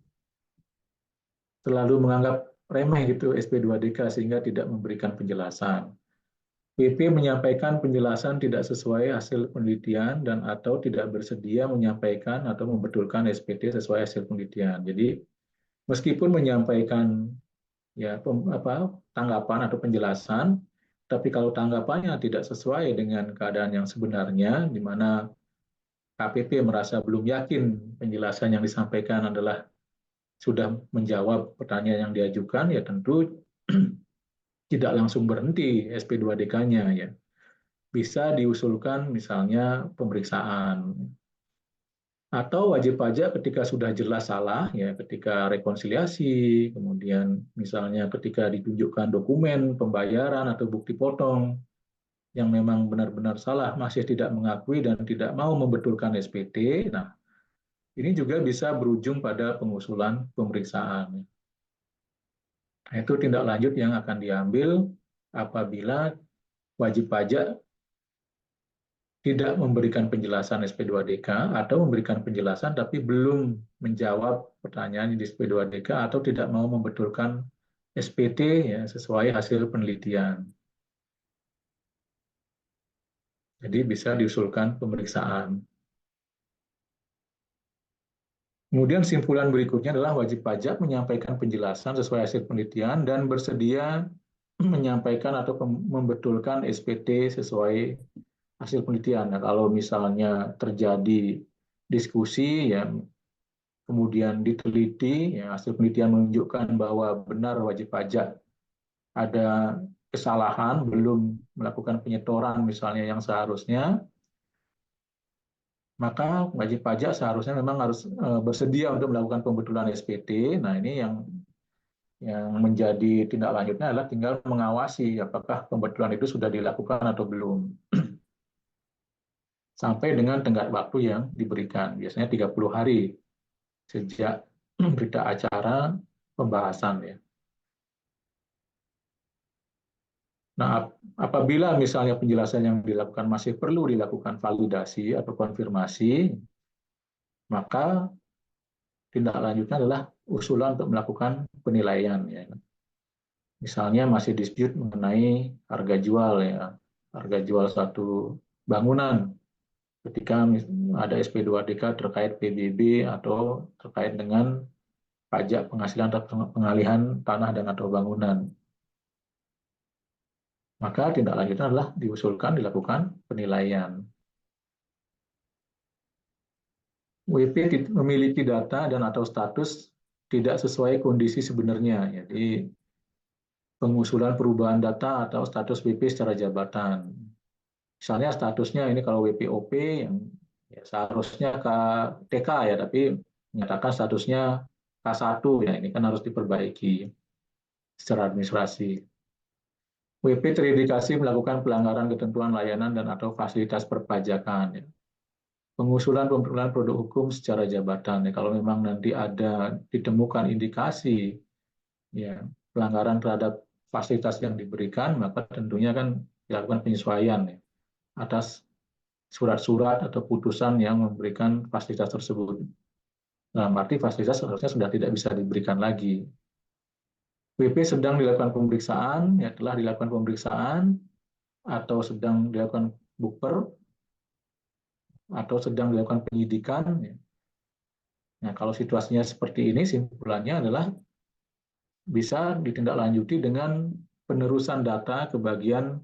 terlalu menganggap remeh gitu SP2DK sehingga tidak memberikan penjelasan. WP menyampaikan penjelasan tidak sesuai hasil penelitian dan atau tidak bersedia menyampaikan atau membetulkan SPT sesuai hasil penelitian. Jadi meskipun menyampaikan ya tanggapan atau penjelasan, tapi kalau tanggapannya tidak sesuai dengan keadaan yang sebenarnya, di mana KPP merasa belum yakin penjelasan yang disampaikan adalah sudah menjawab pertanyaan yang diajukan, ya tentu tidak langsung berhenti SP2DK-nya ya. Bisa diusulkan misalnya pemeriksaan atau wajib pajak ketika sudah jelas salah ya ketika rekonsiliasi, kemudian misalnya ketika ditunjukkan dokumen pembayaran atau bukti potong yang memang benar-benar salah masih tidak mengakui dan tidak mau membetulkan SPT. Nah, ini juga bisa berujung pada pengusulan pemeriksaan. Nah, itu tindak lanjut yang akan diambil apabila wajib pajak tidak memberikan penjelasan SP2DK atau memberikan penjelasan tapi belum menjawab pertanyaan di SP2DK atau tidak mau membetulkan SPT ya, sesuai hasil penelitian. Jadi bisa diusulkan pemeriksaan. Kemudian simpulan berikutnya adalah wajib pajak menyampaikan penjelasan sesuai hasil penelitian dan bersedia menyampaikan atau membetulkan SPT sesuai hasil penelitian. Nah, kalau misalnya terjadi diskusi ya kemudian diteliti, ya, hasil penelitian menunjukkan bahwa benar wajib pajak ada kesalahan, belum melakukan penyetoran misalnya yang seharusnya, maka wajib pajak seharusnya memang harus bersedia untuk melakukan pembetulan SPT. Nah, ini yang menjadi tindak lanjutnya adalah tinggal mengawasi apakah pembetulan itu sudah dilakukan atau belum. Sampai dengan tenggat waktu yang diberikan, biasanya 30 hari sejak berita acara pembahasan ya. Nah, apabila misalnya penjelasan yang dilakukan masih perlu dilakukan validasi atau konfirmasi, maka tindak lanjutnya adalah usulan untuk melakukan penilaian. Ya. Misalnya masih dispute mengenai harga jual ya, harga jual satu bangunan ketika ada SP2DK terkait PBB atau terkait dengan pajak penghasilan atau pengalihan tanah dan atau bangunan. Maka tindak lanjutnya adalah diusulkan dilakukan penilaian. WP memiliki data dan atau status tidak sesuai kondisi sebenarnya. Jadi pengusulan perubahan data atau status WP secara jabatan. Misalnya statusnya ini kalau WPOP yang ya seharusnya ke TK ya, tapi menyatakan statusnya K1 ya, ini kan harus diperbaiki secara administrasi. WP terindikasi melakukan pelanggaran ketentuan layanan dan atau fasilitas perpajakan. Ya. Pengusulan pemberlakuan produk hukum secara jabatan. Ya. Kalau memang nanti ada ditemukan indikasi ya pelanggaran terhadap fasilitas yang diberikan, maka tentunya kan dilakukan penyesuaian ya, atas surat-surat atau putusan yang memberikan fasilitas tersebut. Dalam arti fasilitas seharusnya sudah tidak bisa diberikan lagi. WP sedang dilakukan pemeriksaan, ya telah dilakukan pemeriksaan, atau sedang dilakukan bukper, atau sedang dilakukan penyidikan. Ya. Nah, kalau situasinya seperti ini, simpulannya adalah bisa ditindaklanjuti dengan penerusan data ke bagian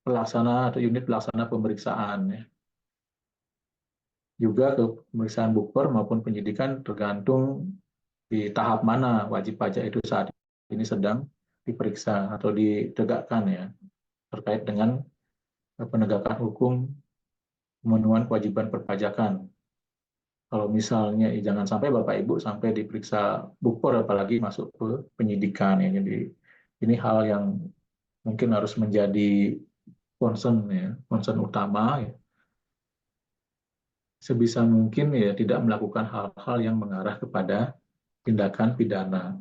pelaksana atau unit pelaksana pemeriksaan. Ya. Juga ke pemeriksaan bukper maupun penyidikan tergantung di tahap mana wajib pajak itu saat ini sedang diperiksa atau ditegakkan ya terkait dengan penegakan hukum pemenuhan kewajiban perpajakan. Kalau misalnya jangan sampai Bapak Ibu sampai diperiksa bukper apalagi masuk ke penyidikan ya. Jadi ini hal yang mungkin harus menjadi concern ya, concern utama ya. Sebisa mungkin ya tidak melakukan hal-hal yang mengarah kepada tindakan pidana.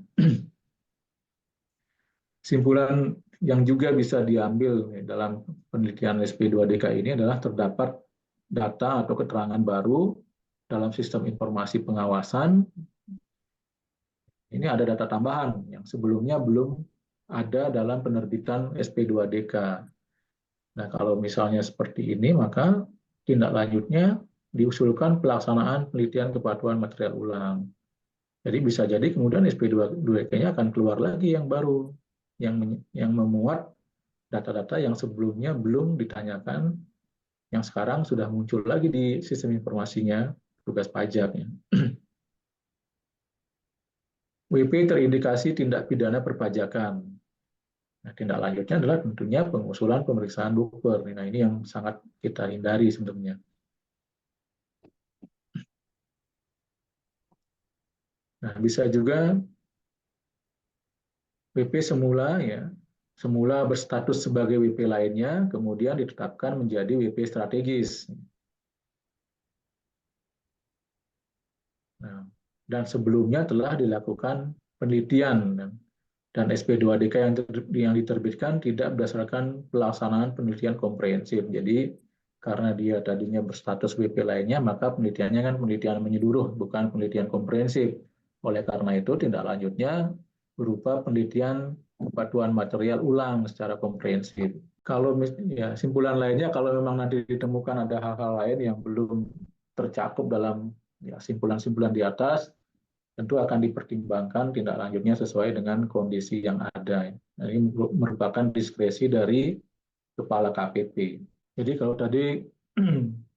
Simpulan yang juga bisa diambil dalam penelitian SP2DK ini adalah terdapat data atau keterangan baru dalam sistem informasi pengawasan. Ini ada data tambahan yang sebelumnya belum ada dalam penerbitan SP2DK. Nah, kalau misalnya seperti ini, maka tindak lanjutnya diusulkan pelaksanaan penelitian kepatuhan material ulang. Jadi bisa jadi kemudian SP2DK-nya akan keluar lagi yang baru, yang memuat data-data yang sebelumnya belum ditanyakan, yang sekarang sudah muncul lagi di sistem informasinya tugas pajak. WP terindikasi tindak pidana perpajakan. Nah, tindak lanjutnya adalah tentunya pengusulan pemeriksaan bukber. Nah, ini yang sangat kita hindari sebenarnya. Nah, bisa juga WP semula ya, semula berstatus sebagai WP lainnya, kemudian ditetapkan menjadi WP strategis. Nah, dan sebelumnya telah dilakukan penelitian dan SP2DK yang diterbitkan tidak berdasarkan pelaksanaan penelitian komprehensif. Jadi karena dia tadinya berstatus WP lainnya, maka penelitiannya kan penelitian menyeluruh, bukan penelitian komprehensif. Oleh karena itu, tindak lanjutnya berupa penelitian kepatuhan material ulang secara komprehensif. Kalau ya, simpulan lainnya, kalau memang nanti ditemukan ada hal-hal lain yang belum tercakup dalam ya, simpulan-simpulan di atas, tentu akan dipertimbangkan tindak lanjutnya sesuai dengan kondisi yang ada. Nah, ini merupakan diskresi dari Kepala KPP. Jadi kalau tadi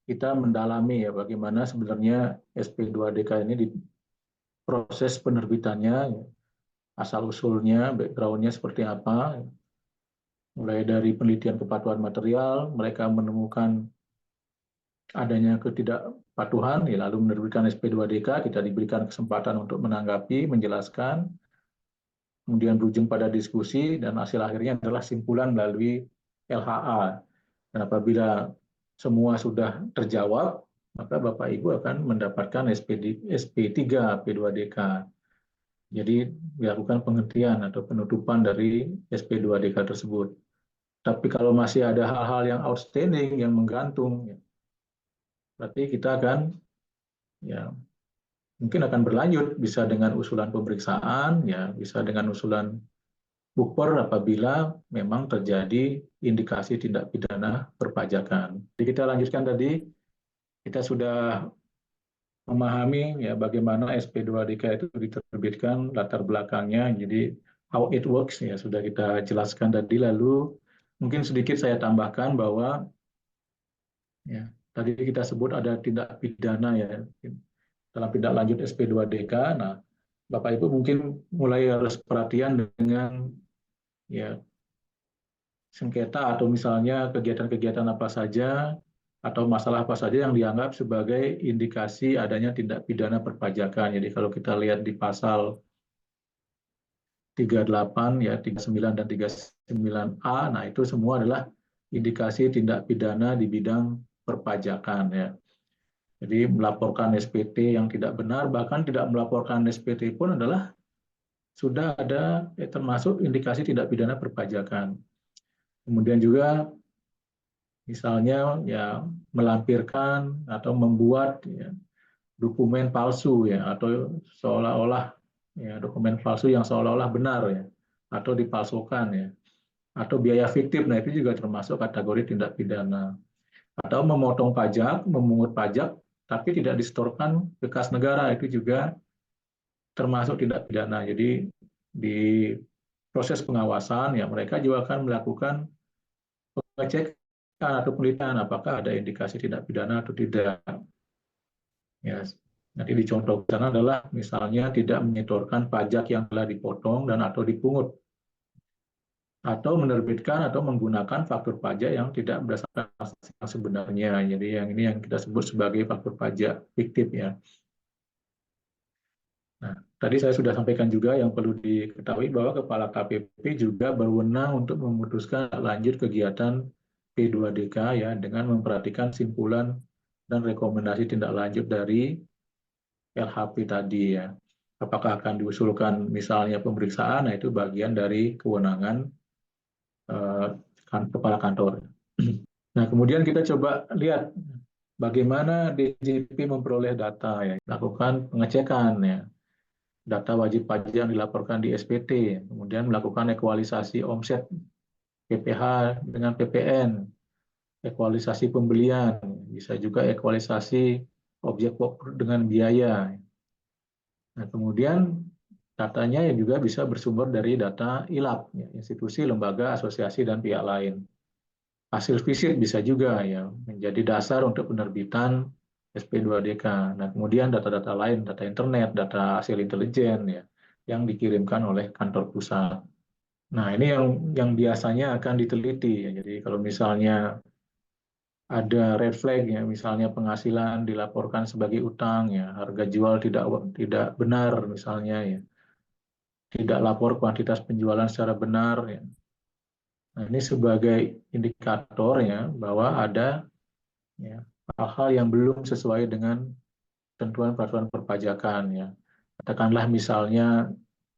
kita mendalami ya bagaimana sebenarnya SP2DK ini di proses penerbitannya, asal-usulnya, background-nya seperti apa, mulai dari penelitian kepatuhan material, mereka menemukan adanya ketidakpatuhan, ya, lalu menerbitkan SP2DK, kita diberikan kesempatan untuk menanggapi, menjelaskan, kemudian berujung pada diskusi, dan hasil akhirnya adalah simpulan melalui LHA. Dan apabila semua sudah terjawab, maka Bapak Ibu akan mendapatkan SP3 P2DK. Jadi dilakukan penghentian atau penutupan dari SP2DK tersebut. Tapi kalau masih ada hal-hal yang outstanding, yang menggantung, berarti kita akan ya mungkin akan berlanjut bisa dengan usulan pemeriksaan, ya bisa dengan usulan bukper apabila memang terjadi indikasi tindak pidana perpajakan. Jadi kita lanjutkan tadi, kita sudah memahami ya bagaimana SP2DK itu diterbitkan, latar belakangnya, jadi how it works ya sudah kita jelaskan tadi. Lalu mungkin sedikit saya tambahkan bahwa ya tadi kita sebut ada tindak pidana ya dalam tindak lanjut SP2DK. Nah, Bapak Ibu mungkin mulai harus perhatian dengan ya sengketa atau misalnya kegiatan-kegiatan apa saja atau masalah apa saja yang dianggap sebagai indikasi adanya tindak pidana perpajakan. Jadi kalau kita lihat di pasal 38, ya 39 dan 39A, nah itu semua adalah indikasi tindak pidana di bidang perpajakan ya. Jadi melaporkan SPT yang tidak benar, bahkan tidak melaporkan SPT pun adalah sudah ada termasuk indikasi tindak pidana perpajakan. Kemudian juga misalnya ya melampirkan atau membuat ya, dokumen palsu ya atau seolah-olah ya dokumen palsu yang seolah-olah benar ya atau dipalsukan ya atau biaya fiktif. Nah, itu juga termasuk kategori tindak pidana. Atau memotong pajak, memungut pajak tapi tidak disetorkan ke kas negara, itu juga termasuk tindak pidana. Jadi di proses pengawasan ya mereka juga akan melakukan pengecekan atau penelitian apakah ada indikasi tindak pidana atau tidak. Ya, nanti dicontohkan adalah misalnya tidak menyetorkan pajak yang telah dipotong dan atau dipungut, atau menerbitkan atau menggunakan faktur pajak yang tidak berdasarkan hasil yang sebenarnya. Jadi yang ini yang kita sebut sebagai faktur pajak fiktif ya. Nah, tadi saya sudah sampaikan juga yang perlu diketahui bahwa Kepala KPP juga berwenang untuk memutuskan lanjut kegiatan P2DK ya dengan memperhatikan simpulan dan rekomendasi tindak lanjut dari LHP tadi ya. Apakah akan diusulkan misalnya pemeriksaan, nah itu bagian dari kewenangan kepala kantor. Nah, kemudian kita coba lihat bagaimana DJP memperoleh data ya, lakukan pengecekan ya, data wajib pajak yang dilaporkan di SPT, kemudian melakukan ekualisasi omset PPH dengan PPN, ekualisasi pembelian, bisa juga ekualisasi objek dengan biaya. Nah, kemudian datanya yang juga bisa bersumber dari data ILAP, ya, institusi, lembaga, asosiasi, dan pihak lain. Hasil visit bisa juga ya menjadi dasar untuk penerbitan SP2DK. Nah, kemudian data-data lain, data internet, data hasil intelijen ya, yang dikirimkan oleh kantor pusat. Nah, ini yang biasanya akan diteliti. Ya. Jadi kalau misalnya ada red flag ya, misalnya penghasilan dilaporkan sebagai utang ya, harga jual tidak benar misalnya ya, tidak lapor kuantitas penjualan secara benar ya. Nah, ini sebagai indikator ya bahwa ada ya, hal-hal yang belum sesuai dengan ketentuan peraturan perpajakan ya. Katakanlah misalnya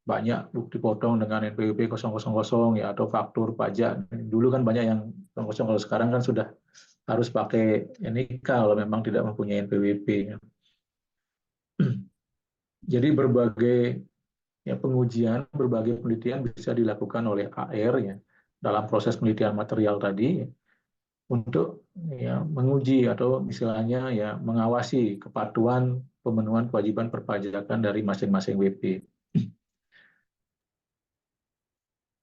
banyak bukti potong dengan NPWP 000 ya atau faktur pajak. Dulu kan banyak yang 000, kalau sekarang kan sudah harus pakai NIK kalau memang tidak mempunyai NPWP ya. Jadi berbagai ya pengujian, berbagai penelitian bisa dilakukan oleh AR ya dalam proses penelitian material tadi untuk ya menguji atau istilahnya ya mengawasi kepatuhan pemenuhan kewajiban perpajakan dari masing-masing WP.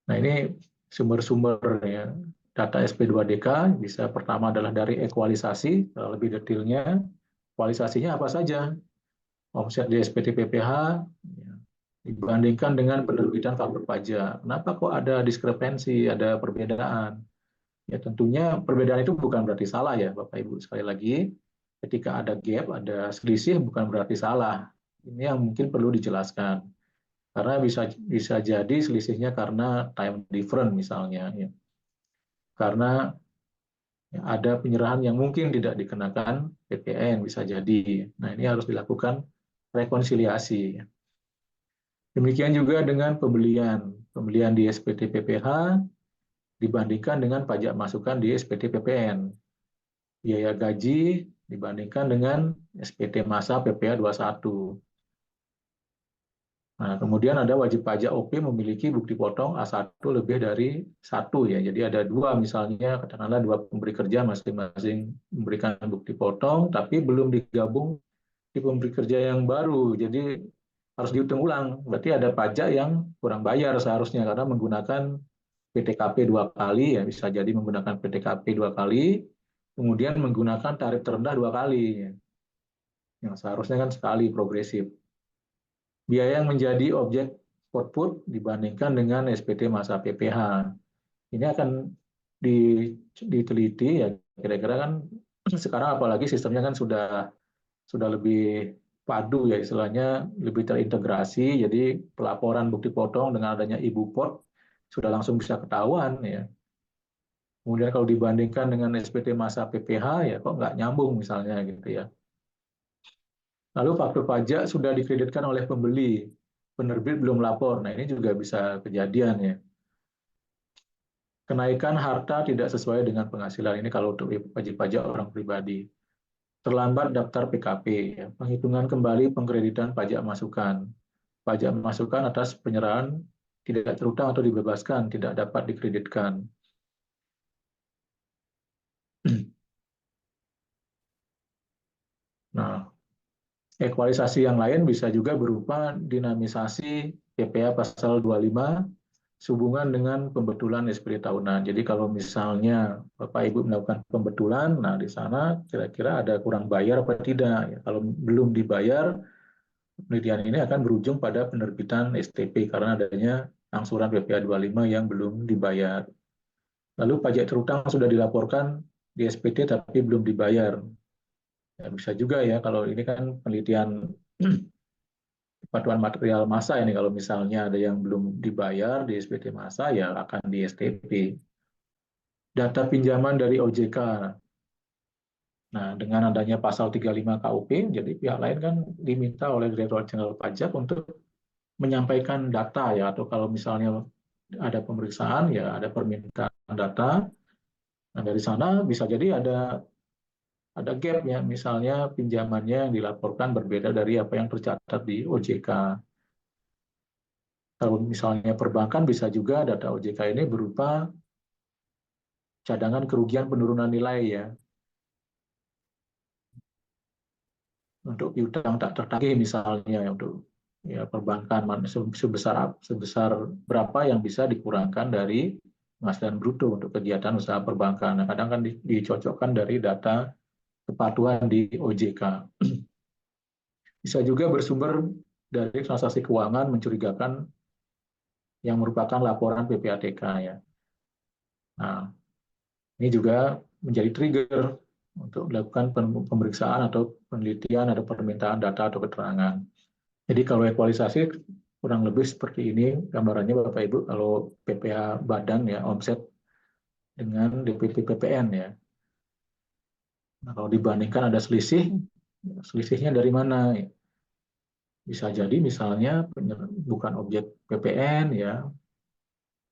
Nah, ini sumber-sumber ya data SP2DK bisa pertama adalah dari ekualisasi, lebih detailnya ekualisasinya apa saja? Omset di SPT PPH ya, dibandingkan dengan penerbitan faktur pajak. Kenapa kok ada diskrepensi, ada perbedaan? Ya tentunya perbedaan itu bukan berarti salah ya Bapak Ibu. Sekali lagi, ketika ada gap, ada selisih bukan berarti salah. Ini yang mungkin perlu dijelaskan. Karena bisa bisa jadi selisihnya karena time difference misalnya. Ya. Karena ada penyerahan yang mungkin tidak dikenakan PPN bisa jadi. Nah ini harus dilakukan rekonsiliasi. Demikian juga dengan pembelian. Pembelian di SPT PPH dibandingkan dengan pajak masukan di SPT PPN. Biaya gaji dibandingkan dengan SPT masa PPh 21. Nah, kemudian ada wajib pajak OP memiliki bukti potong A1 lebih dari satu ya. Jadi ada dua misalnya katakanlah dua pemberi kerja masing-masing memberikan bukti potong tapi belum digabung di pemberi kerja yang baru. Jadi harus dihitung ulang. Berarti ada pajak yang kurang bayar seharusnya karena menggunakan PTKP dua kali ya, bisa jadi menggunakan PTKP dua kali, kemudian menggunakan tarif terendah dua kali. Ya. Yang seharusnya kan sekali progresif. Biaya yang menjadi objek output dibandingkan dengan SPT masa PPH. Ini akan diteliti ya kira-kira kan sekarang apalagi sistemnya kan sudah lebih padu ya istilahnya, lebih terintegrasi. Jadi pelaporan bukti potong dengan adanya Ibu Pot sudah langsung bisa ketahuan ya. Kemudian kalau dibandingkan dengan SPT masa PPH ya kok nggak nyambung misalnya gitu ya. Lalu faktur pajak sudah dikreditkan oleh pembeli, penerbit belum lapor. Nah ini juga bisa kejadian ya. Kenaikan harta tidak sesuai dengan penghasilan ini kalau untuk wajib pajak orang pribadi. Terlambat daftar PKP, ya. Penghitungan kembali pengkreditan pajak masukan. Pajak masukan atas penyerahan tidak terutang atau dibebaskan, tidak dapat dikreditkan. Nah, ekualisasi yang lain bisa juga berupa dinamisasi PPh pasal 25 sehubungan dengan pembetulan SPT tahunan. Jadi kalau misalnya Bapak Ibu melakukan pembetulan, nah di sana kira-kira ada kurang bayar apa tidak. Ya, kalau belum dibayar, penelitian ini akan berujung pada penerbitan STP karena adanya angsuran PPh 25 yang belum dibayar. Lalu pajak terutang sudah dilaporkan di SPT tapi belum dibayar. Ya, bisa juga ya kalau ini kan penelitian kepatuhan material massa ini, kalau misalnya ada yang belum dibayar di SPT massa ya akan di STP. Data pinjaman dari OJK. Nah, dengan adanya pasal 35 KUP, jadi pihak lain kan diminta oleh Direktorat Jenderal Pajak untuk menyampaikan data ya, atau kalau misalnya ada pemeriksaan ya ada permintaan data. Nah, dari sana bisa jadi ada gap ya, misalnya pinjamannya yang dilaporkan berbeda dari apa yang tercatat di OJK. Kalau misalnya perbankan bisa juga data OJK ini berupa cadangan kerugian penurunan nilai ya, untuk piutang tak tertagih misalnya ya, untuk ya perbankan sebesar sebesar berapa yang bisa dikurangkan dari penghasilan bruto untuk kegiatan usaha perbankan. Nah, kadang kan dicocokkan dari data kepatuhan di OJK. Bisa juga bersumber dari transaksi keuangan mencurigakan yang merupakan laporan PPATK ya. Nah, ini juga menjadi trigger untuk melakukan pemeriksaan atau penelitian atau permintaan data atau keterangan. Jadi kalau ekualisasi kurang lebih seperti ini gambarannya Bapak Ibu, kalau PPh badan ya omset dengan DPP PPN ya. Nah, kalau dibandingkan ada selisih, selisihnya dari mana? Bisa jadi misalnya bukan objek PPN ya,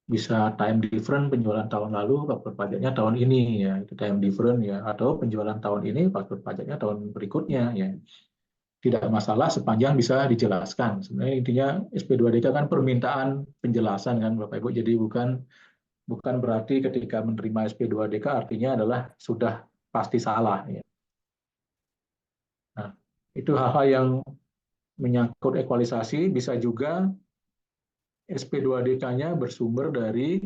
bisa time different penjualan tahun lalu faktur pajaknya tahun ini ya, itu time different ya, atau penjualan tahun ini faktur pajaknya tahun berikutnya ya. Tidak masalah sepanjang bisa dijelaskan. Sebenarnya intinya SP2DK kan permintaan penjelasan kan Bapak Ibu, jadi bukan bukan berarti ketika menerima SP2DK artinya adalah sudah pasti salah ya. Nah, itu hal-hal yang menyangkut ekualisasi. Bisa juga SP2DK-nya bersumber dari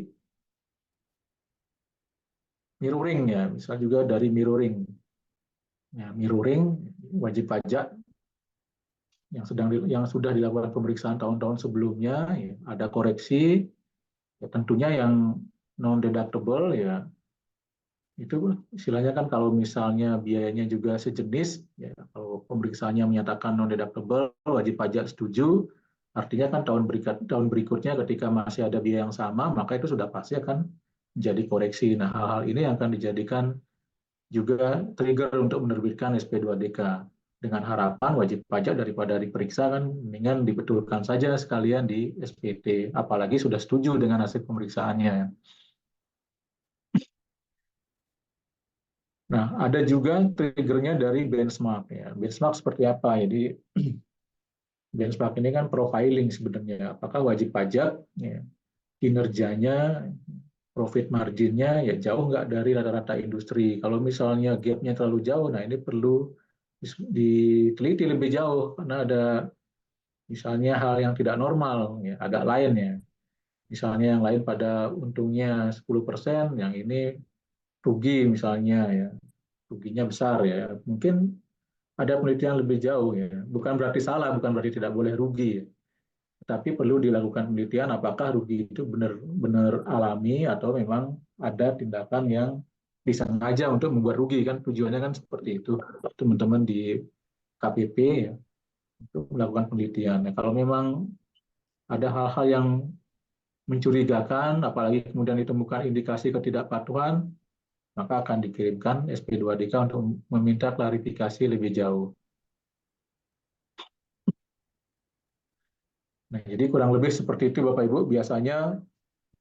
mirroring ya, bisa juga dari mirroring. Ya, mirroring wajib pajak yang sudah dilakukan pemeriksaan tahun-tahun sebelumnya, ya, ada koreksi, ya, tentunya yang non deductible ya itu istilahnya kan kalau misalnya biayanya juga sejenis, ya, kalau pemeriksaannya menyatakan non deductible, wajib pajak setuju, artinya kan tahun berikutnya ketika masih ada biaya yang sama, maka itu sudah pasti akan menjadi koreksi. Nah, hal-hal ini akan dijadikan juga trigger untuk menerbitkan SP2DK, dengan harapan wajib pajak daripada diperiksa kan mendingan dibetulkan saja sekalian di SPT, apalagi sudah setuju dengan hasil pemeriksaannya. Nah, ada juga triggernya dari benchmark ya. Benchmark seperti apa? Jadi benchmark ini kan profiling sebenarnya. Apakah wajib pajak ya, kinerjanya, profit marginnya ya jauh nggak dari rata-rata industri. Kalau misalnya gapnya terlalu jauh, nah ini perlu diteliti lebih jauh karena ada misalnya hal yang tidak normal, ya, agak lain ya. Misalnya yang lain pada untungnya 10%, yang ini rugi misalnya ya, ruginya besar ya. Mungkin ada penelitian lebih jauh ya. Bukan berarti salah, bukan berarti tidak boleh rugi. Ya. Tapi perlu dilakukan penelitian apakah rugi itu benar-benar alami atau memang ada tindakan yang disengaja untuk membuat rugi kan, tujuannya kan seperti itu teman-teman di KPP ya, untuk melakukan penelitian. Nah, kalau memang ada hal-hal yang mencurigakan, apalagi kemudian ditemukan indikasi ketidakpatuhan, maka akan dikirimkan SP2DK untuk meminta klarifikasi lebih jauh. Nah, jadi kurang lebih seperti itu Bapak Ibu. Biasanya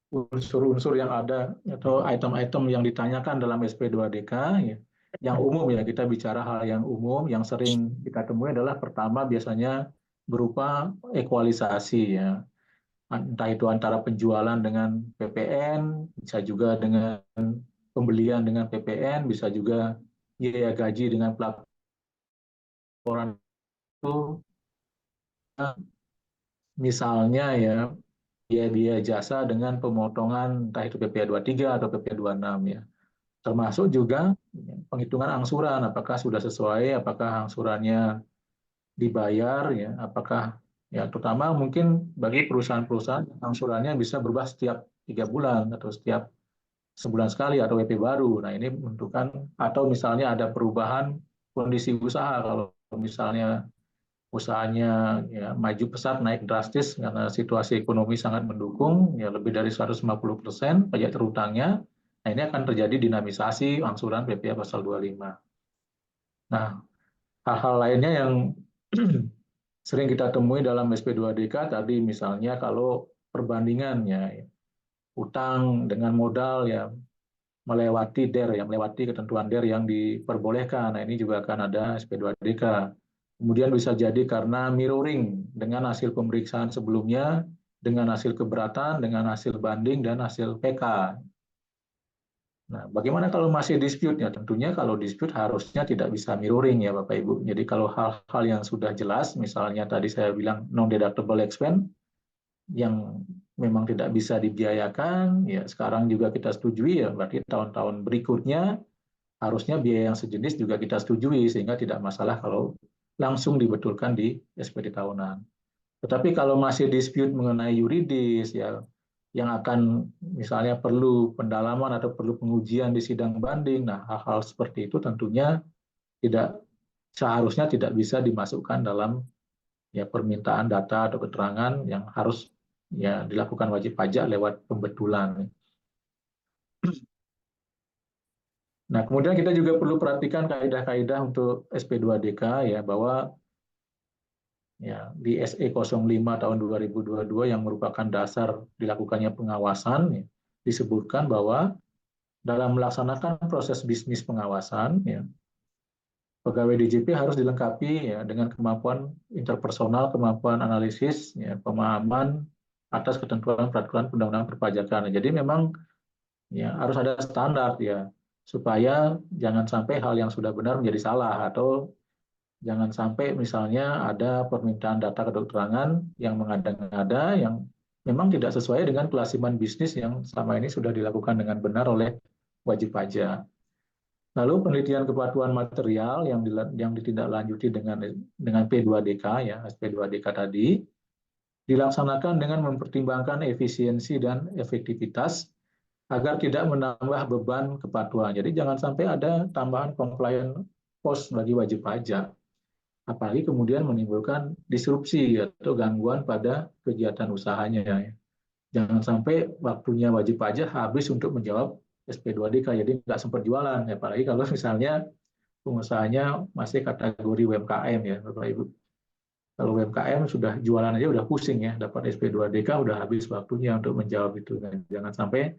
unsur-unsur yang ada atau item-item yang ditanyakan dalam SP2DK ya, yang umum ya, kita bicara hal yang umum yang sering kita temui adalah pertama biasanya berupa ekualisasi ya, entah itu antara penjualan dengan PPN, bisa juga dengan pembelian dengan PPN, bisa juga biaya gaji dengan pelaporan itu, misalnya ya biaya-biaya jasa dengan pemotongan entah itu PPh 23 atau PPh 26 ya. Termasuk juga penghitungan angsuran, apakah sudah sesuai, apakah angsurannya dibayar ya, apakah ya terutama mungkin bagi perusahaan-perusahaan angsurannya bisa berubah setiap 3 bulan atau setiap sebulan sekali atau WP baru. Nah, ini menentukan atau misalnya ada perubahan kondisi usaha, kalau misalnya usahanya ya maju pesat naik drastis karena situasi ekonomi sangat mendukung ya lebih dari 150% pajak terutangnya. Nah, ini akan terjadi dinamisasi angsuran PPh pasal 25. Nah, hal-hal lainnya yang sering kita temui dalam SP2DK tadi misalnya kalau perbandingannya utang dengan modal ya melewati DER, yang melewati ketentuan DER yang diperbolehkan. Nah, ini juga akan ada SP2DK. Kemudian bisa jadi karena mirroring dengan hasil pemeriksaan sebelumnya, dengan hasil keberatan, dengan hasil banding, dan hasil PK. Nah, bagaimana kalau masih dispute? Ya, tentunya kalau dispute harusnya tidak bisa mirroring ya Bapak Ibu. Jadi kalau hal-hal yang sudah jelas, misalnya tadi saya bilang non-deductible expense, yang memang tidak bisa dibiayakan, ya sekarang juga kita setujui ya, berarti tahun-tahun berikutnya harusnya biaya yang sejenis juga kita setujui sehingga tidak masalah kalau langsung dibetulkan di SPD tahunan. Tetapi kalau masih dispute mengenai yuridis ya yang akan misalnya perlu pendalaman atau perlu pengujian di sidang banding, nah hal-hal seperti itu tentunya tidak seharusnya tidak bisa dimasukkan dalam ya permintaan data atau keterangan yang harus ya dilakukan wajib pajak lewat pembetulan. Nah, kemudian kita juga perlu perhatikan kaidah-kaidah untuk SP2DK ya bahwa ya di SE 05 tahun 2022 yang merupakan dasar dilakukannya pengawasan ya, disebutkan bahwa dalam melaksanakan proses bisnis pengawasan ya, pegawai DJP harus dilengkapi ya dengan kemampuan interpersonal, kemampuan analisis, ya, pemahaman atas ketentuan peraturan undang-undang perpajakan. Jadi memang ya harus ada standar ya supaya jangan sampai hal yang sudah benar menjadi salah atau jangan sampai misalnya ada permintaan data keterangan yang mengada-ngada yang memang tidak sesuai dengan kelasiman bisnis yang selama ini sudah dilakukan dengan benar oleh wajib pajak. Lalu penelitian kepatuhan material yang ditindaklanjuti dengan P2DK ya, SP2DK tadi dilaksanakan dengan mempertimbangkan efisiensi dan efektivitas agar tidak menambah beban kepatuhan. Jadi jangan sampai ada tambahan compliance cost bagi wajib pajak, apalagi kemudian menimbulkan disrupsi atau gangguan pada kegiatan usahanya. Jangan sampai waktunya wajib pajak habis untuk menjawab SP2DK, jadi nggak sempat jualan, apalagi kalau misalnya pengusahanya masih kategori UMKM ya Bapak Ibu. Kalau UMKM sudah jualan aja udah pusing ya, dapat SP2DK udah habis waktunya untuk menjawab itu. Nah, jangan sampai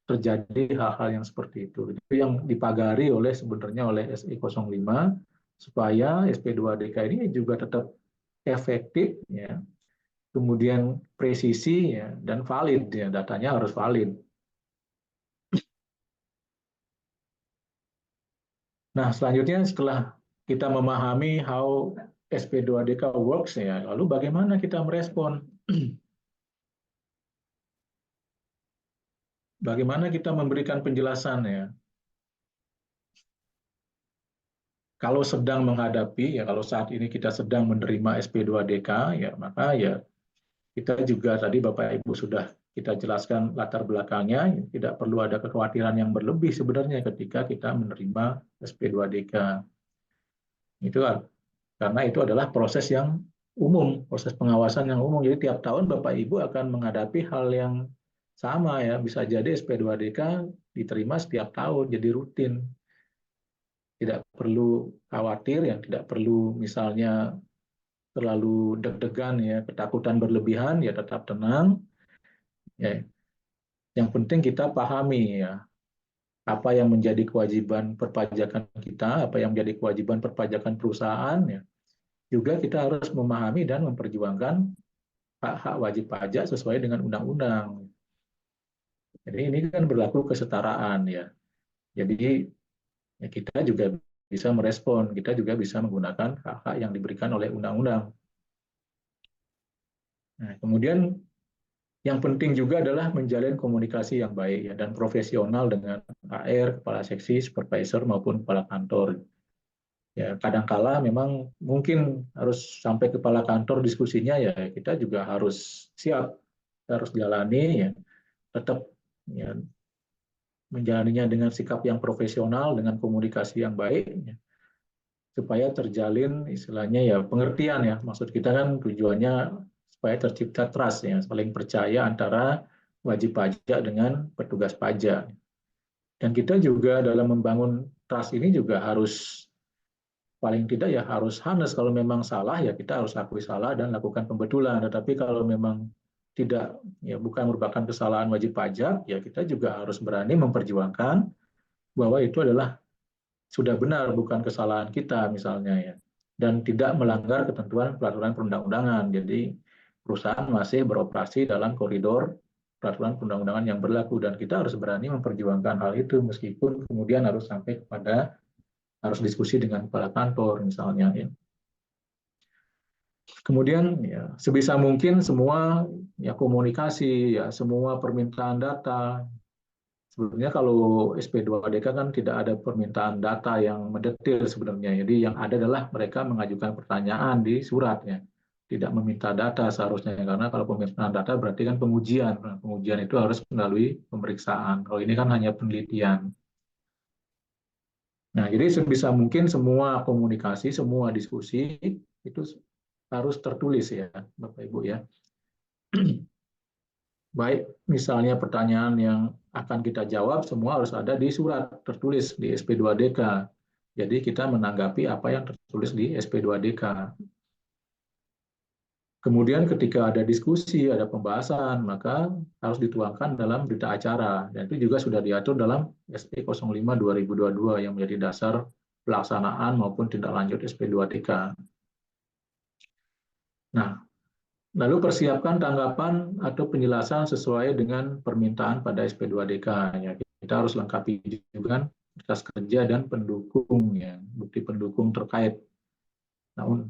terjadi hal-hal yang seperti itu. Itu yang dipagari oleh sebenarnya oleh SI 05 supaya SP2DK ini juga tetap efektif ya, kemudian presisi ya dan valid ya, datanya harus valid. Nah, selanjutnya setelah kita memahami how SP2DK works ya, lalu bagaimana kita merespon? Bagaimana kita memberikan penjelasan ya? Kalau sedang menghadapi ya, kalau saat ini kita sedang menerima SP2DK ya, maka ya kita juga tadi Bapak Ibu sudah kita jelaskan latar belakangnya, tidak perlu ada kekhawatiran yang berlebih sebenarnya ketika kita menerima SP2DK. Itu karena itu adalah proses yang umum, proses pengawasan yang umum. Jadi tiap tahun Bapak Ibu akan menghadapi hal yang sama ya, bisa jadi SP2DK diterima setiap tahun, jadi rutin. Tidak perlu khawatir, yang tidak perlu misalnya terlalu deg-degan ya, ketakutan berlebihan ya, tetap tenang. Ya, yang penting kita pahami ya, apa yang menjadi kewajiban perpajakan kita, apa yang menjadi kewajiban perpajakan perusahaan ya. Juga kita harus memahami dan memperjuangkan hak-hak wajib pajak sesuai dengan undang-undang. Jadi ini kan berlaku kesetaraan ya. Jadi ya kita juga bisa merespon, kita juga bisa menggunakan hak-hak yang diberikan oleh undang-undang. Nah, kemudian yang penting juga adalah menjalin komunikasi yang baik ya, dan profesional dengan HR, kepala seksi, supervisor maupun kepala kantor. Ya, kadangkala memang mungkin harus sampai kepala kantor diskusinya ya, kita juga harus siap, harus jalani ya, tetap ya, menjalaninya dengan sikap yang profesional, dengan komunikasi yang baik ya, supaya terjalin istilahnya ya pengertian ya. Maksud kita kan tujuannya supaya tercipta trust ya, saling percaya antara wajib pajak dengan petugas pajak. Dan kita juga dalam membangun trust ini juga harus paling tidak ya harus honest. Kalau memang salah ya kita harus akui salah dan lakukan pembetulan. Tetapi kalau memang tidak ya bukan merupakan kesalahan wajib pajak ya kita juga harus berani memperjuangkan bahwa itu adalah sudah benar, bukan kesalahan kita misalnya ya, dan tidak melanggar ketentuan peraturan perundang-undangan. Jadi perusahaan masih beroperasi dalam koridor peraturan perundang-undangan yang berlaku, dan kita harus berani memperjuangkan hal itu meskipun kemudian harus sampai kepada harus diskusi dengan kepala kantor misalnya ya. Kemudian ya sebisa mungkin semua ya komunikasi ya, semua permintaan data. Sebenarnya kalau SP2DK kan tidak ada permintaan data yang mendetil sebenarnya. Jadi yang ada adalah mereka mengajukan pertanyaan di surat ya. Tidak meminta data seharusnya, karena kalau permintaan data berarti kan pengujian. Nah, pengujian itu harus melalui pemeriksaan. Kalau ini kan hanya penelitian. Nah, jadi sebisa mungkin semua komunikasi, semua diskusi itu harus tertulis ya, Bapak Ibu ya. Baik misalnya pertanyaan yang akan kita jawab semua harus ada di surat tertulis di SP2DK. Jadi kita menanggapi apa yang tertulis di SP2DK. Kemudian ketika ada diskusi, ada pembahasan, maka harus dituangkan dalam berita acara. Dan itu juga sudah diatur dalam SP 05/2022 yang menjadi dasar pelaksanaan maupun tindak lanjut SP2DK. Nah, lalu persiapkan tanggapan atau penjelasan sesuai dengan permintaan pada SP2DK. Ya, kita harus lengkapi juga berkas kerja dan pendukung ya, bukti pendukung terkait. Nah,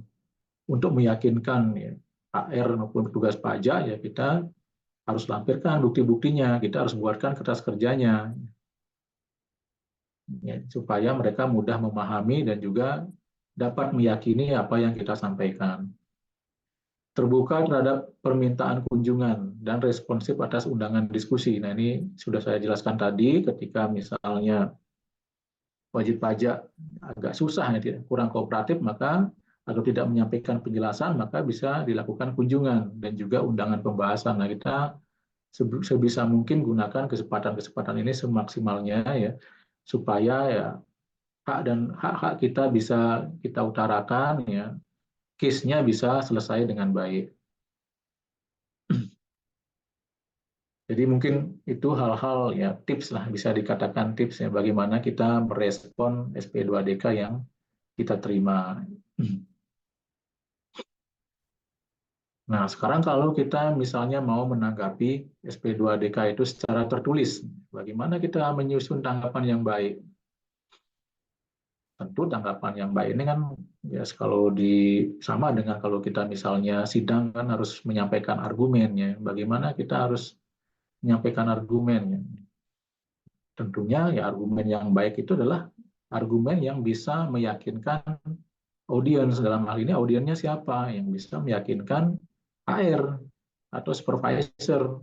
untuk meyakinkan ya, HR maupun petugas pajak ya kita harus lampirkan bukti-buktinya, kita harus buatkan kertas kerjanya ya, supaya mereka mudah memahami dan juga dapat meyakini apa yang kita sampaikan. Terbuka terhadap permintaan kunjungan dan responsif atas undangan diskusi. Nah, ini sudah saya jelaskan tadi, ketika misalnya wajib pajak agak susah, kurang kooperatif, maka atau tidak menyampaikan penjelasan, maka bisa dilakukan kunjungan dan juga undangan pembahasan. Nah, kita sebisa mungkin gunakan kesempatan-kesempatan ini semaksimalnya ya, supaya ya hak-hak kita bisa kita utarakan ya, case-nya bisa selesai dengan baik. Jadi mungkin itu hal-hal ya tips lah, bisa dikatakan tips ya bagaimana kita merespon SP2DK yang kita terima. Nah, sekarang kalau kita misalnya mau menanggapi SP2DK itu secara tertulis, bagaimana kita menyusun tanggapan yang baik? Tentu tanggapan yang baik ini kan ya kalau sama dengan kalau kita misalnya sidang kan harus menyampaikan argumennya. Bagaimana kita harus menyampaikan argumennya? Tentunya ya argumen yang baik itu adalah argumen yang bisa meyakinkan audiens. Dalam hal ini audiensnya siapa? Yang bisa meyakinkan HR atau supervisor.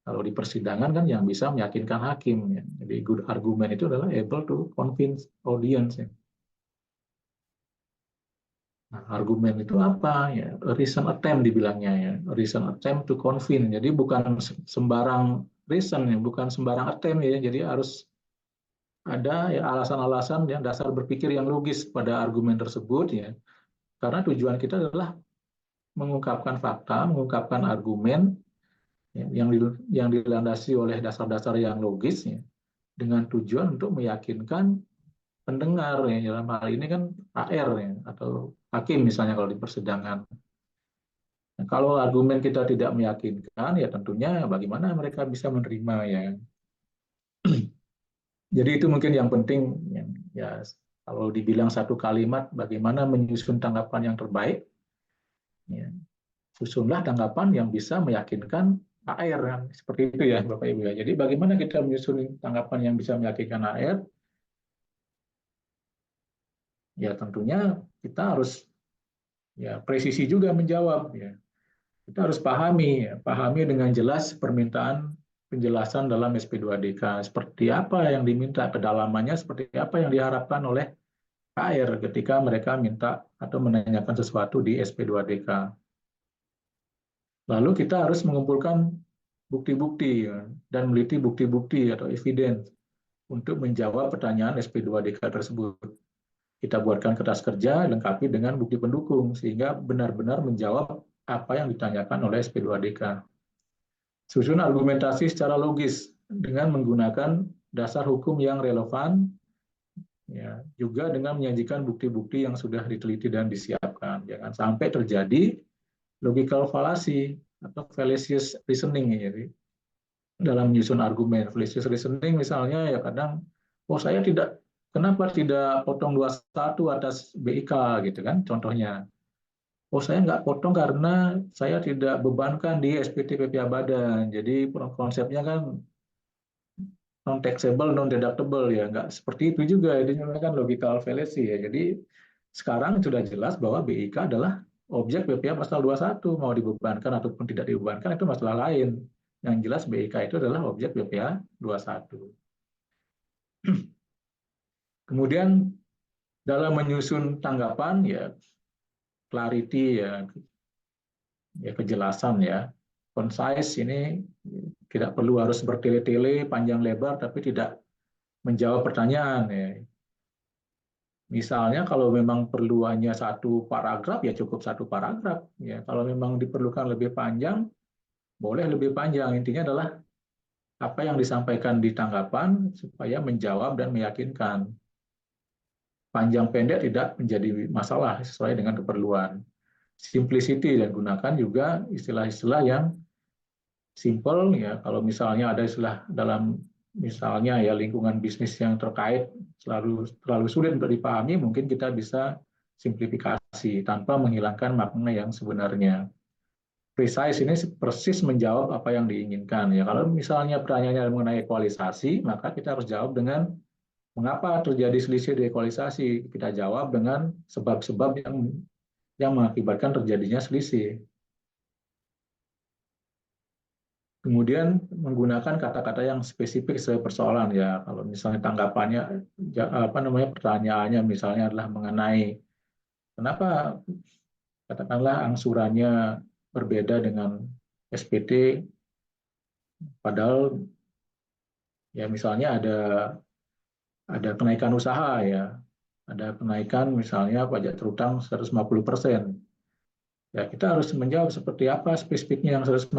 Kalau di persidangan kan yang bisa meyakinkan hakim. Ya. Jadi good argument itu adalah able to convince audience. Ya. Nah, argumen itu apa? Ya, a reason attempt dibilangnya ya, a reason attempt to convince. Jadi bukan sembarang reason ya, bukan sembarang attempt ya. Jadi harus ada ya alasan-alasan ya dasar berpikir yang logis pada argumen tersebut ya. Karena tujuan kita adalah mengungkapkan fakta, mengungkapkan argumen ya, yang dilandasi oleh dasar-dasar yang logis ya, dengan tujuan untuk meyakinkan pendengar ya, dalam hal ini kan AR ya, atau hakim misalnya kalau di persidangan. Nah, kalau argumen kita tidak meyakinkan, ya tentunya bagaimana mereka bisa menerima ya. Jadi itu mungkin yang penting ya kalau dibilang satu kalimat bagaimana menyusun tanggapan yang terbaik, ya, susunlah tanggapan yang bisa meyakinkan AR kan. Seperti itu ya Bapak Ibu ya. Jadi bagaimana kita menyusun tanggapan yang bisa meyakinkan AR? Ya tentunya kita harus ya presisi juga menjawab ya. Kita harus pahami, ya, pahami dengan jelas permintaan penjelasan dalam SP2DK. Seperti apa yang diminta, kedalamannya seperti apa yang diharapkan oleh HR ketika mereka minta atau menanyakan sesuatu di SP2DK. Lalu kita harus mengumpulkan bukti-bukti ya, dan meliti bukti-bukti atau evidence untuk menjawab pertanyaan SP2DK tersebut. Kita buatkan kertas kerja, lengkapi dengan bukti pendukung, sehingga benar-benar menjawab apa yang ditanyakan oleh SP2DK. Susun argumentasi secara logis dengan menggunakan dasar hukum yang relevan, ya, juga dengan menyajikan bukti-bukti yang sudah diteliti dan disiapkan. Jangan sampai terjadi logical fallacy atau fallacious reasoning. Jadi, dalam menyusun argumen, fallacious reasoning misalnya ya kadang, oh saya tidak, kenapa tidak potong 21 atas BIK gitu kan, contohnya. Oh, saya nggak potong karena saya tidak bebankan di SPT PPA Badan. Jadi konsepnya kan non taxable, non deductible ya, nggak seperti itu juga. Itu kan logical fallacy ya. Jadi sekarang sudah jelas bahwa BIK adalah objek PPA pasal 21, mau dibebankan ataupun tidak dibebankan itu masalah lain. Yang jelas BIK itu adalah objek PPA 21. Kemudian dalam menyusun tanggapan ya clarity ya, ya kejelasan ya, concise ini tidak perlu harus bertele-tele panjang lebar tapi tidak menjawab pertanyaan ya. Misalnya kalau memang perlu hanya satu paragraf ya cukup satu paragraf ya. Kalau memang diperlukan lebih panjang boleh lebih panjang. Intinya adalah apa yang disampaikan di tanggapan supaya menjawab dan meyakinkan. Panjang pendek tidak menjadi masalah sesuai dengan keperluan. Simplicity dan gunakan juga istilah-istilah yang simple ya. Kalau misalnya ada istilah dalam misalnya ya lingkungan bisnis yang terkait terlalu sulit untuk dipahami, mungkin kita bisa simplifikasi tanpa menghilangkan makna yang sebenarnya. Precise ini persis menjawab apa yang diinginkan ya. Kalau misalnya pertanyaannya mengenai ekualisasi, maka kita harus jawab dengan mengapa terjadi selisih di ekualisasi. Kita jawab dengan sebab-sebab yang mengakibatkan terjadinya selisih. Kemudian menggunakan kata-kata yang spesifik sesuai persoalan ya. Kalau misalnya tanggapannya apa namanya pertanyaannya misalnya adalah mengenai kenapa katakanlah angsurannya berbeda dengan SPT padahal ya misalnya ada kenaikan usaha ya. Ada kenaikan misalnya pajak terutang 150%. Ya, kita harus menjawab seperti apa spesifiknya yang 150%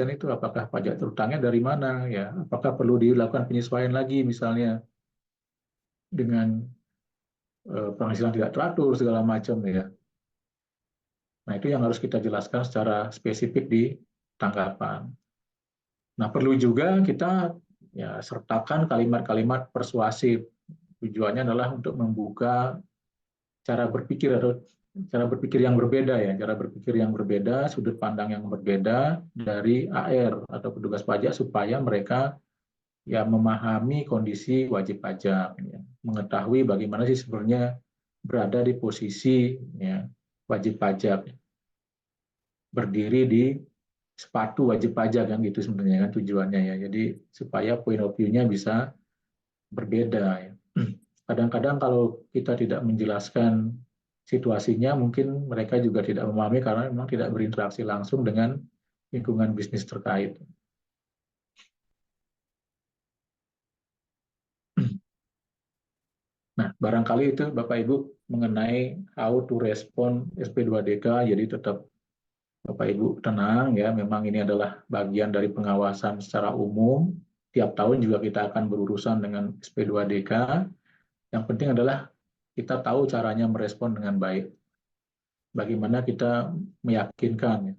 itu, apakah pajak terutangnya dari mana, ya, apakah perlu dilakukan penyesuaian lagi misalnya dengan penghasilan tidak teratur segala macam ya. Nah, itu yang harus kita jelaskan secara spesifik di tanggapan. Nah, perlu juga kita ya sertakan kalimat-kalimat persuasif. Tujuannya adalah untuk membuka cara berpikir atau cara berpikir yang berbeda ya, cara berpikir yang berbeda, sudut pandang yang berbeda dari AR atau petugas pajak supaya mereka ya memahami kondisi wajib pajak, ya, mengetahui bagaimana sih sebenarnya berada di posisi ya, wajib pajak berdiri di sepatu wajib pajak kan gitu sebenarnya kan tujuannya ya. Jadi supaya point of view-nya bisa berbeda ya. Kadang-kadang kalau kita tidak menjelaskan situasinya, mungkin mereka juga tidak memahami karena memang tidak berinteraksi langsung dengan lingkungan bisnis terkait. Nah, barangkali itu Bapak Ibu mengenai how to respond SP2DK, jadi tetap Bapak Ibu tenang ya, memang ini adalah bagian dari pengawasan secara umum. Tiap tahun juga kita akan berurusan dengan SP2DK. Yang penting adalah kita tahu caranya merespon dengan baik. Bagaimana kita meyakinkan.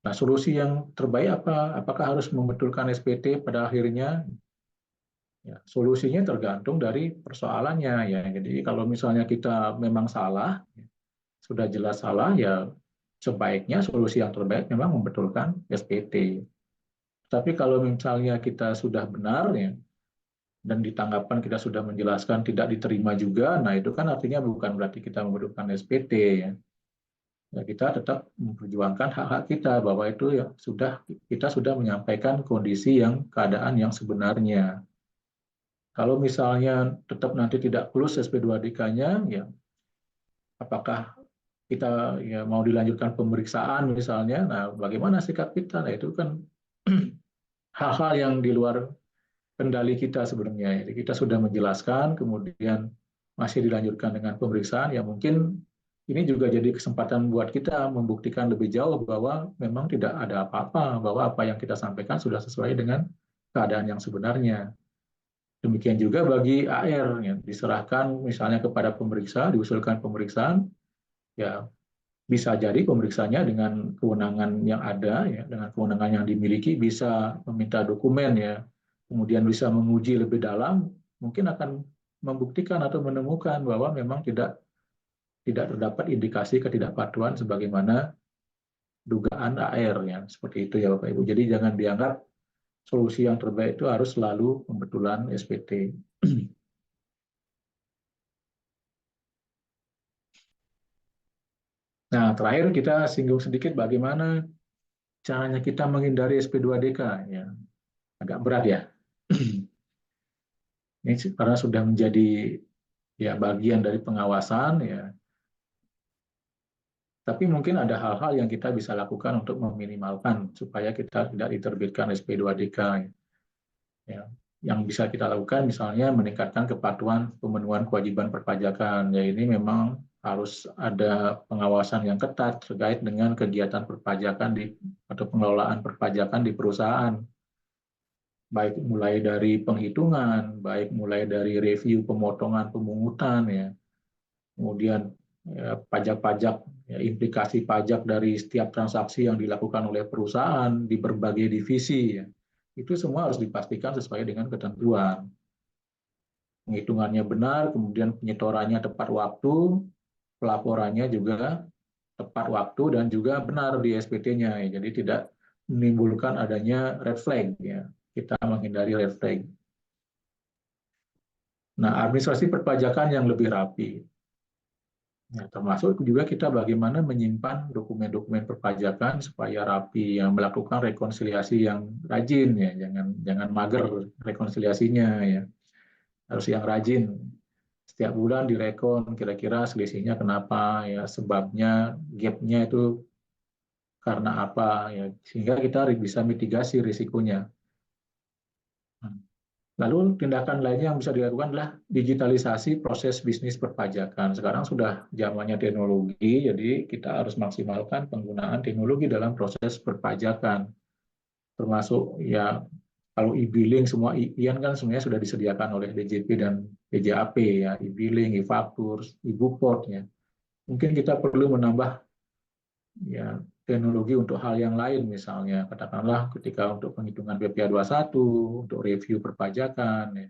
Nah, solusi yang terbaik apa? Apakah harus membetulkan SPT pada akhirnya? Ya, solusinya tergantung dari persoalannya ya. Jadi kalau misalnya kita memang salah, sudah jelas salah ya sebaiknya solusi yang terbaik memang membetulkan SPT. Tapi kalau misalnya kita sudah benar ya dan di tanggapan kita sudah menjelaskan tidak diterima juga, nah itu kan artinya bukan berarti kita membetulkan SPT ya. Ya kita tetap memperjuangkan hak-hak kita bahwa itu ya kita sudah menyampaikan kondisi yang keadaan yang sebenarnya. Kalau misalnya tetap nanti tidak plus SP2DK-nya, ya apakah kita ya mau dilanjutkan pemeriksaan misalnya, nah bagaimana sikap kita? Nah itu kan hal-hal yang di luar kendali kita sebenarnya. Jadi kita sudah menjelaskan, kemudian masih dilanjutkan dengan pemeriksaan, ya mungkin ini juga jadi kesempatan buat kita membuktikan lebih jauh bahwa memang tidak ada apa-apa, bahwa apa yang kita sampaikan sudah sesuai dengan keadaan yang sebenarnya. Demikian juga bagi AR, ya, diserahkan misalnya kepada pemeriksa, diusulkan pemeriksaan, ya bisa jadi pemeriksaannya dengan kewenangan yang ada, ya, dengan kewenangan yang dimiliki bisa meminta dokumen, ya, kemudian bisa menguji lebih dalam, mungkin akan membuktikan atau menemukan bahwa memang tidak terdapat indikasi ketidakpatuhan sebagaimana dugaan AR, ya, seperti itu ya Bapak Ibu. Jadi jangan dianggap solusi yang terbaik itu harus selalu pembetulan SPT. Nah, terakhir kita singgung sedikit bagaimana caranya kita menghindari SP2DK. Ya, agak berat ya. Ini karena sudah menjadi ya bagian dari pengawasan ya. Tapi mungkin ada hal-hal yang kita bisa lakukan untuk meminimalkan supaya kita tidak diterbitkan SP2DK. Ya. Yang bisa kita lakukan misalnya meningkatkan kepatuhan pemenuhan kewajiban perpajakan. Ya ini memang harus ada pengawasan yang ketat terkait dengan kegiatan perpajakan atau pengelolaan perpajakan di perusahaan. Baik mulai dari penghitungan, baik mulai dari review pemotongan pemungutan ya, kemudian ya, pajak-pajak, ya, implikasi pajak dari setiap transaksi yang dilakukan oleh perusahaan di berbagai divisi ya. Itu semua harus dipastikan sesuai dengan ketentuan. Penghitungannya benar, kemudian penyetorannya tepat waktu, pelaporannya juga tepat waktu dan juga benar di SPT-nya ya. Jadi tidak menimbulkan adanya red flag ya. Kita menghindari red flag. Nah, administrasi perpajakan yang lebih rapi. Ya, termasuk juga kita bagaimana menyimpan dokumen-dokumen perpajakan supaya rapi, yang melakukan rekonsiliasi yang rajin ya, jangan mager rekonsiliasinya ya, harus yang rajin. Setiap bulan direkon kira-kira selisihnya kenapa ya, sebabnya gapnya itu karena apa ya, sehingga kita bisa mitigasi risikonya. Lalu tindakan lainnya yang bisa dilakukan adalah digitalisasi proses bisnis perpajakan. Sekarang sudah zamannya teknologi, jadi kita harus maksimalkan penggunaan teknologi dalam proses perpajakan. Termasuk ya kalau e-billing semua IAN kan sebenarnya sudah disediakan oleh DJP dan DJAP ya, e-billing, e-faktur, e-bukport ya. Mungkin kita perlu menambah ya teknologi untuk hal yang lain, misalnya katakanlah ketika untuk penghitungan BPA 21, untuk review perpajakan ya,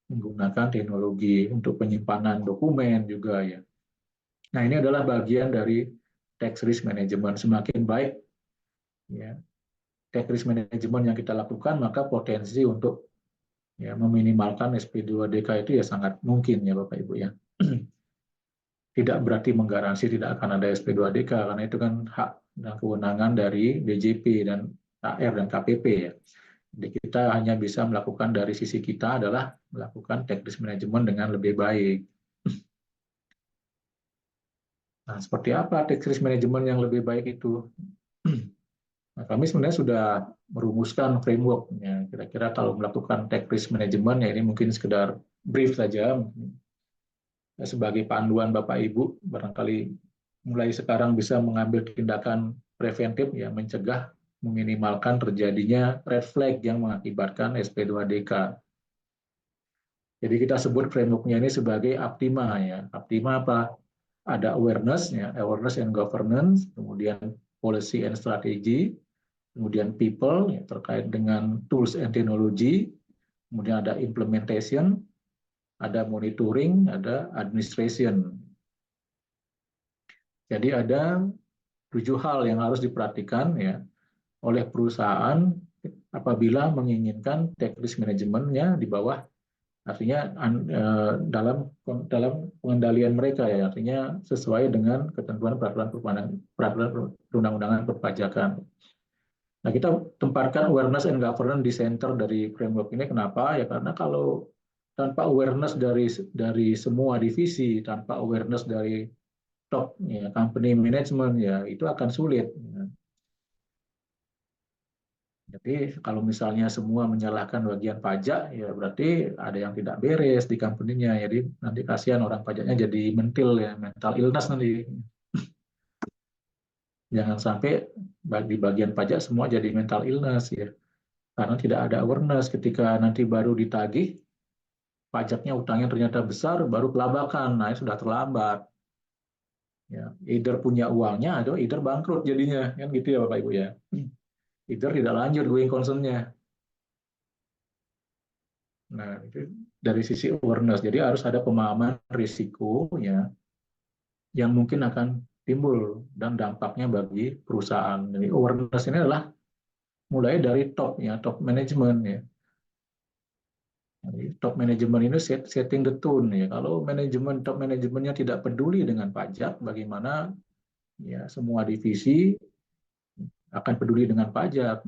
menggunakan teknologi untuk penyimpanan dokumen juga ya. Nah, ini adalah bagian dari tax risk management. Semakin baik ya tax risk management yang kita lakukan, maka potensi untuk ya meminimalkan SP2DK itu ya sangat mungkin ya Bapak Ibu ya. Tidak berarti menggaransi tidak akan ada SP2DK karena itu kan hak dan kewenangan dari DJP dan AR dan KPP ya. Jadi kita hanya bisa melakukan dari sisi kita adalah melakukan teknis manajemen dengan lebih baik. Nah, seperti apa teknis manajemen yang lebih baik itu? Nah, kami sebenarnya sudah merumuskan framework. Ya. Kira-kira kalau melakukan teknis manajemen, ya ini mungkin sekedar brief saja. Ya, sebagai panduan Bapak Ibu, barangkali mulai sekarang bisa mengambil tindakan preventif, ya, mencegah, meminimalkan terjadinya red flag yang mengakibatkan SP2DK. Jadi kita sebut framework-nya ini sebagai Aptima. Ya. Aptima apa? Ada awareness, ya, awareness and governance, kemudian policy and strategy, kemudian people ya, terkait dengan tools and technology, kemudian ada implementation, ada monitoring, ada administration. Jadi ada 7 hal yang harus diperhatikan ya oleh perusahaan apabila menginginkan teknis manajemennya di bawah, artinya dalam dalam pengendalian mereka ya, artinya sesuai dengan ketentuan peraturan perundang-undangan perpajakan. Nah, kita tempatkan awareness and governance di center dari framework ini. Kenapa? Ya karena kalau tanpa awareness dari semua divisi, tanpa awareness dari top ya, company management ya itu akan sulit. Ya. Jadi kalau misalnya semua menyalahkan bagian pajak, ya berarti ada yang tidak beres di company-nya. Jadi nanti kasihan orang pajaknya jadi mentil ya, mental illness nanti. Jangan sampai di bagian pajak semua jadi mental illness ya. Karena tidak ada awareness ketika nanti baru ditagih, pajaknya utangnya ternyata besar, baru kelabakan, nah sudah terlambat. Ya, either punya uangnya atau either bangkrut jadinya, kan gitu ya Bapak Ibu ya. Either tidak lanjut going concern-nya. Nah, itu dari sisi awareness. Jadi harus ada pemahaman risiko ya yang mungkin akan timbul dan dampaknya bagi perusahaan. Jadi awareness ini adalah mulai dari top ya, top management ya. Jadi, top manajemen ini setting the tone ya. Kalau manajemen top manajemennya tidak peduli dengan pajak, bagaimana ya semua divisi akan peduli dengan pajak.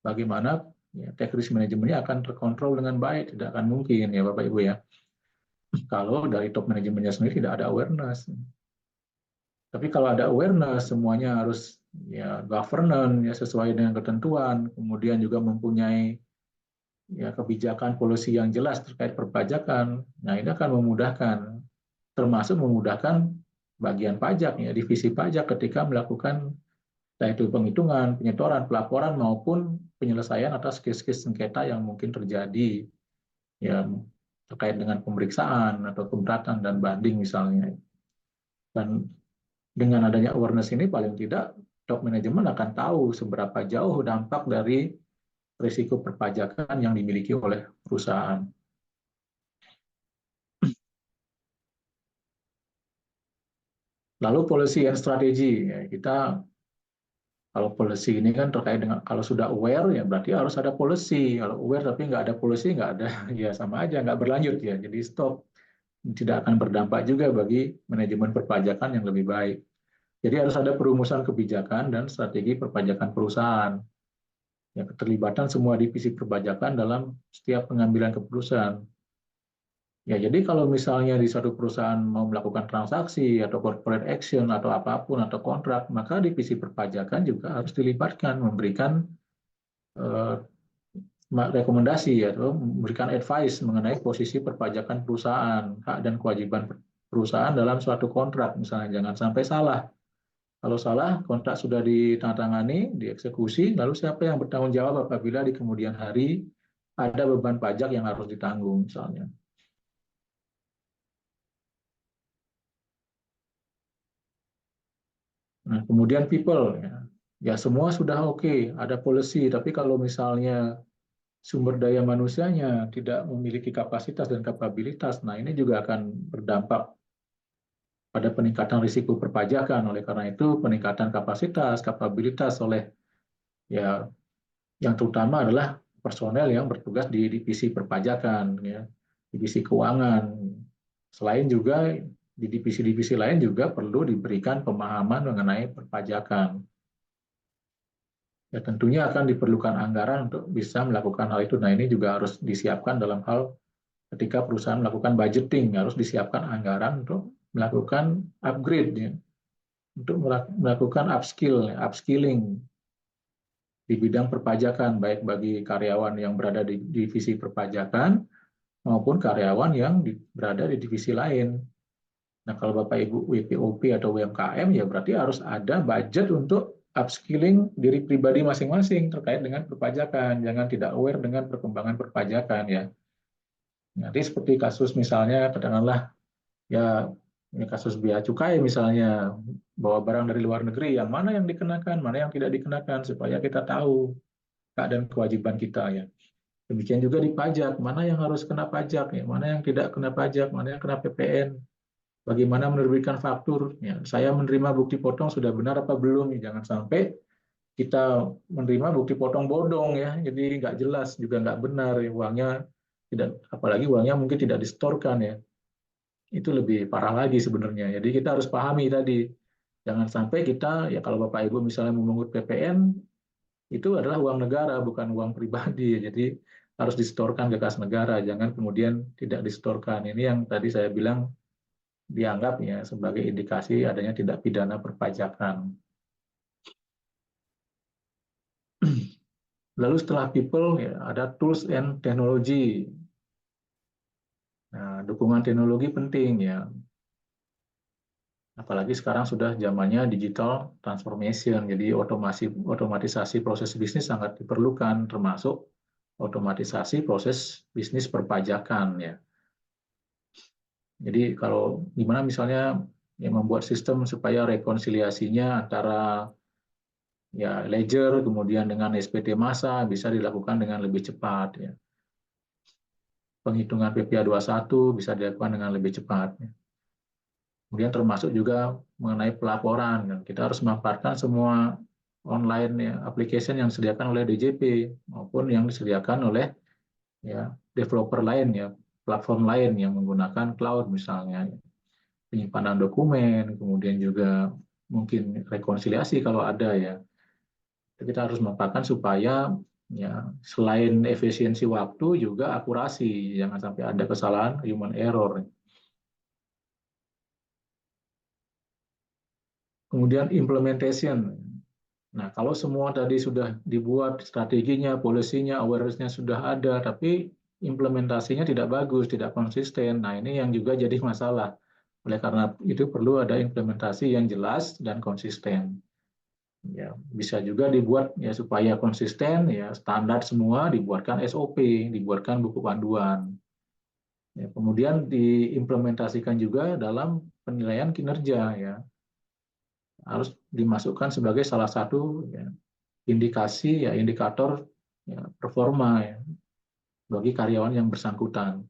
Bagaimana ya, teknis manajemennya akan terkontrol dengan baik, tidak akan mungkin ya Bapak Ibu ya. Kalau dari top manajemennya sendiri tidak ada awareness. Tapi kalau ada awareness, semuanya harus ya governance ya sesuai dengan ketentuan, kemudian juga mempunyai ya kebijakan polisi yang jelas terkait perpajakan. Nah, ini akan memudahkan, termasuk memudahkan bagian pajak ya, divisi pajak ketika melakukan entah itu penghitungan, penyetoran, pelaporan maupun penyelesaian atas kes-kes sengketa yang mungkin terjadi ya terkait dengan pemeriksaan atau keberatan dan banding misalnya. Dan dengan adanya awareness ini paling tidak top manajemen akan tahu seberapa jauh dampak dari risiko perpajakan yang dimiliki oleh perusahaan. Lalu policy and strategy, ya, kita kalau policy ini kan terkait dengan kalau sudah aware ya berarti harus ada policy. Kalau aware tapi nggak ada policy nggak ada ya sama aja nggak berlanjut ya. Jadi stop, tidak akan berdampak juga bagi manajemen perpajakan yang lebih baik. Jadi harus ada perumusan kebijakan dan strategi perpajakan perusahaan. Ya, keterlibatan semua divisi perpajakan dalam setiap pengambilan keputusan. Ya, jadi kalau misalnya di suatu perusahaan mau melakukan transaksi atau corporate action atau apapun atau kontrak, maka divisi perpajakan juga harus dilibatkan memberikan eh, rekomendasi atau memberikan advice mengenai posisi perpajakan perusahaan, hak dan kewajiban perusahaan dalam suatu kontrak misalnya jangan sampai salah. Kalau salah, kontrak sudah ditandatangani, dieksekusi, lalu siapa yang bertanggung jawab apabila di kemudian hari ada beban pajak yang harus ditanggung misalnya. Nah, kemudian people, ya, ya semua sudah oke, ada policy, tapi kalau misalnya sumber daya manusianya tidak memiliki kapasitas dan kapabilitas, nah ini juga akan berdampak pada peningkatan risiko perpajakan. Oleh karena itu, peningkatan kapasitas, kapabilitas oleh ya yang terutama adalah personel yang bertugas di divisi perpajakan, ya, divisi keuangan. Selain juga di divisi-divisi lain juga perlu diberikan pemahaman mengenai perpajakan. Ya tentunya akan diperlukan anggaran untuk bisa melakukan hal itu. Nah ini juga harus disiapkan dalam hal ketika perusahaan melakukan budgeting, harus disiapkan anggaran untuk melakukan upgrade, ya, untuk melakukan upskilling di bidang perpajakan, baik bagi karyawan yang berada di divisi perpajakan maupun karyawan yang berada di divisi lain. Nah, kalau Bapak Ibu WPOP atau UMKM, ya berarti harus ada budget untuk upskilling diri pribadi masing-masing terkait dengan perpajakan. Jangan tidak aware dengan perkembangan perpajakan, ya. Nanti seperti kasus misalnya, katakanlah ya ini kasus bea cukai misalnya, bawa barang dari luar negeri, yang mana yang dikenakan, mana yang tidak dikenakan, supaya kita tahu hak dan kewajiban kita, ya. Demikian juga di pajak, mana yang harus kena pajak, ya, mana yang tidak kena pajak, mana yang kena PPN, bagaimana menerbitkan faktur, ya, saya menerima bukti potong sudah benar apa belum, ya. Jangan sampai kita menerima bukti potong bodong, ya, jadi nggak jelas juga nggak benar, ya. Uangnya tidak, apalagi uangnya mungkin tidak disetorkan, ya, itu lebih parah lagi sebenarnya. Jadi kita harus pahami tadi, jangan sampai kita, ya kalau Bapak Ibu misalnya memungut PPN, itu adalah uang negara, bukan uang pribadi. Jadi harus disetorkan ke kas negara, jangan kemudian tidak disetorkan. Ini yang tadi saya bilang dianggap ya sebagai indikasi adanya tindak pidana perpajakan. Lalu setelah people, ya, ada tools and technology. Nah, dukungan teknologi penting, ya. Apalagi sekarang sudah zamannya digital transformation, jadi otomatisasi proses bisnis sangat diperlukan, termasuk otomatisasi proses bisnis perpajakan, ya. Jadi kalau gimana misalnya yang membuat sistem supaya rekonsiliasinya antara ya ledger kemudian dengan SPT massa bisa dilakukan dengan lebih cepat, ya. Penghitungan PPA 21 bisa dilakukan dengan lebih cepat, ya. Kemudian termasuk juga mengenai pelaporan, kan. Kita harus memanfaatkan semua online, ya, application yang disediakan oleh DJP maupun yang disediakan oleh ya developer lain, ya, platform lain yang menggunakan cloud misalnya, ya. Penyimpanan dokumen, kemudian juga mungkin rekonsiliasi kalau ada, ya. Kita harus memanfaatkan supaya ya selain efisiensi waktu juga akurasi, jangan sampai ada kesalahan human error. Kemudian implementation. Nah, kalau semua tadi sudah dibuat strateginya, polisinya, awareness-nya sudah ada, tapi implementasinya tidak bagus, tidak konsisten. Nah, ini yang juga jadi masalah. Oleh karena itu perlu ada implementasi yang jelas dan konsisten. Ya, bisa juga dibuat ya supaya konsisten, ya standar semua, dibuatkan SOP, dibuatkan buku panduan. Ya, kemudian diimplementasikan juga dalam penilaian kinerja, ya. Harus dimasukkan sebagai salah satu ya, indikasi, ya indikator, ya, performa, ya, bagi karyawan yang bersangkutan.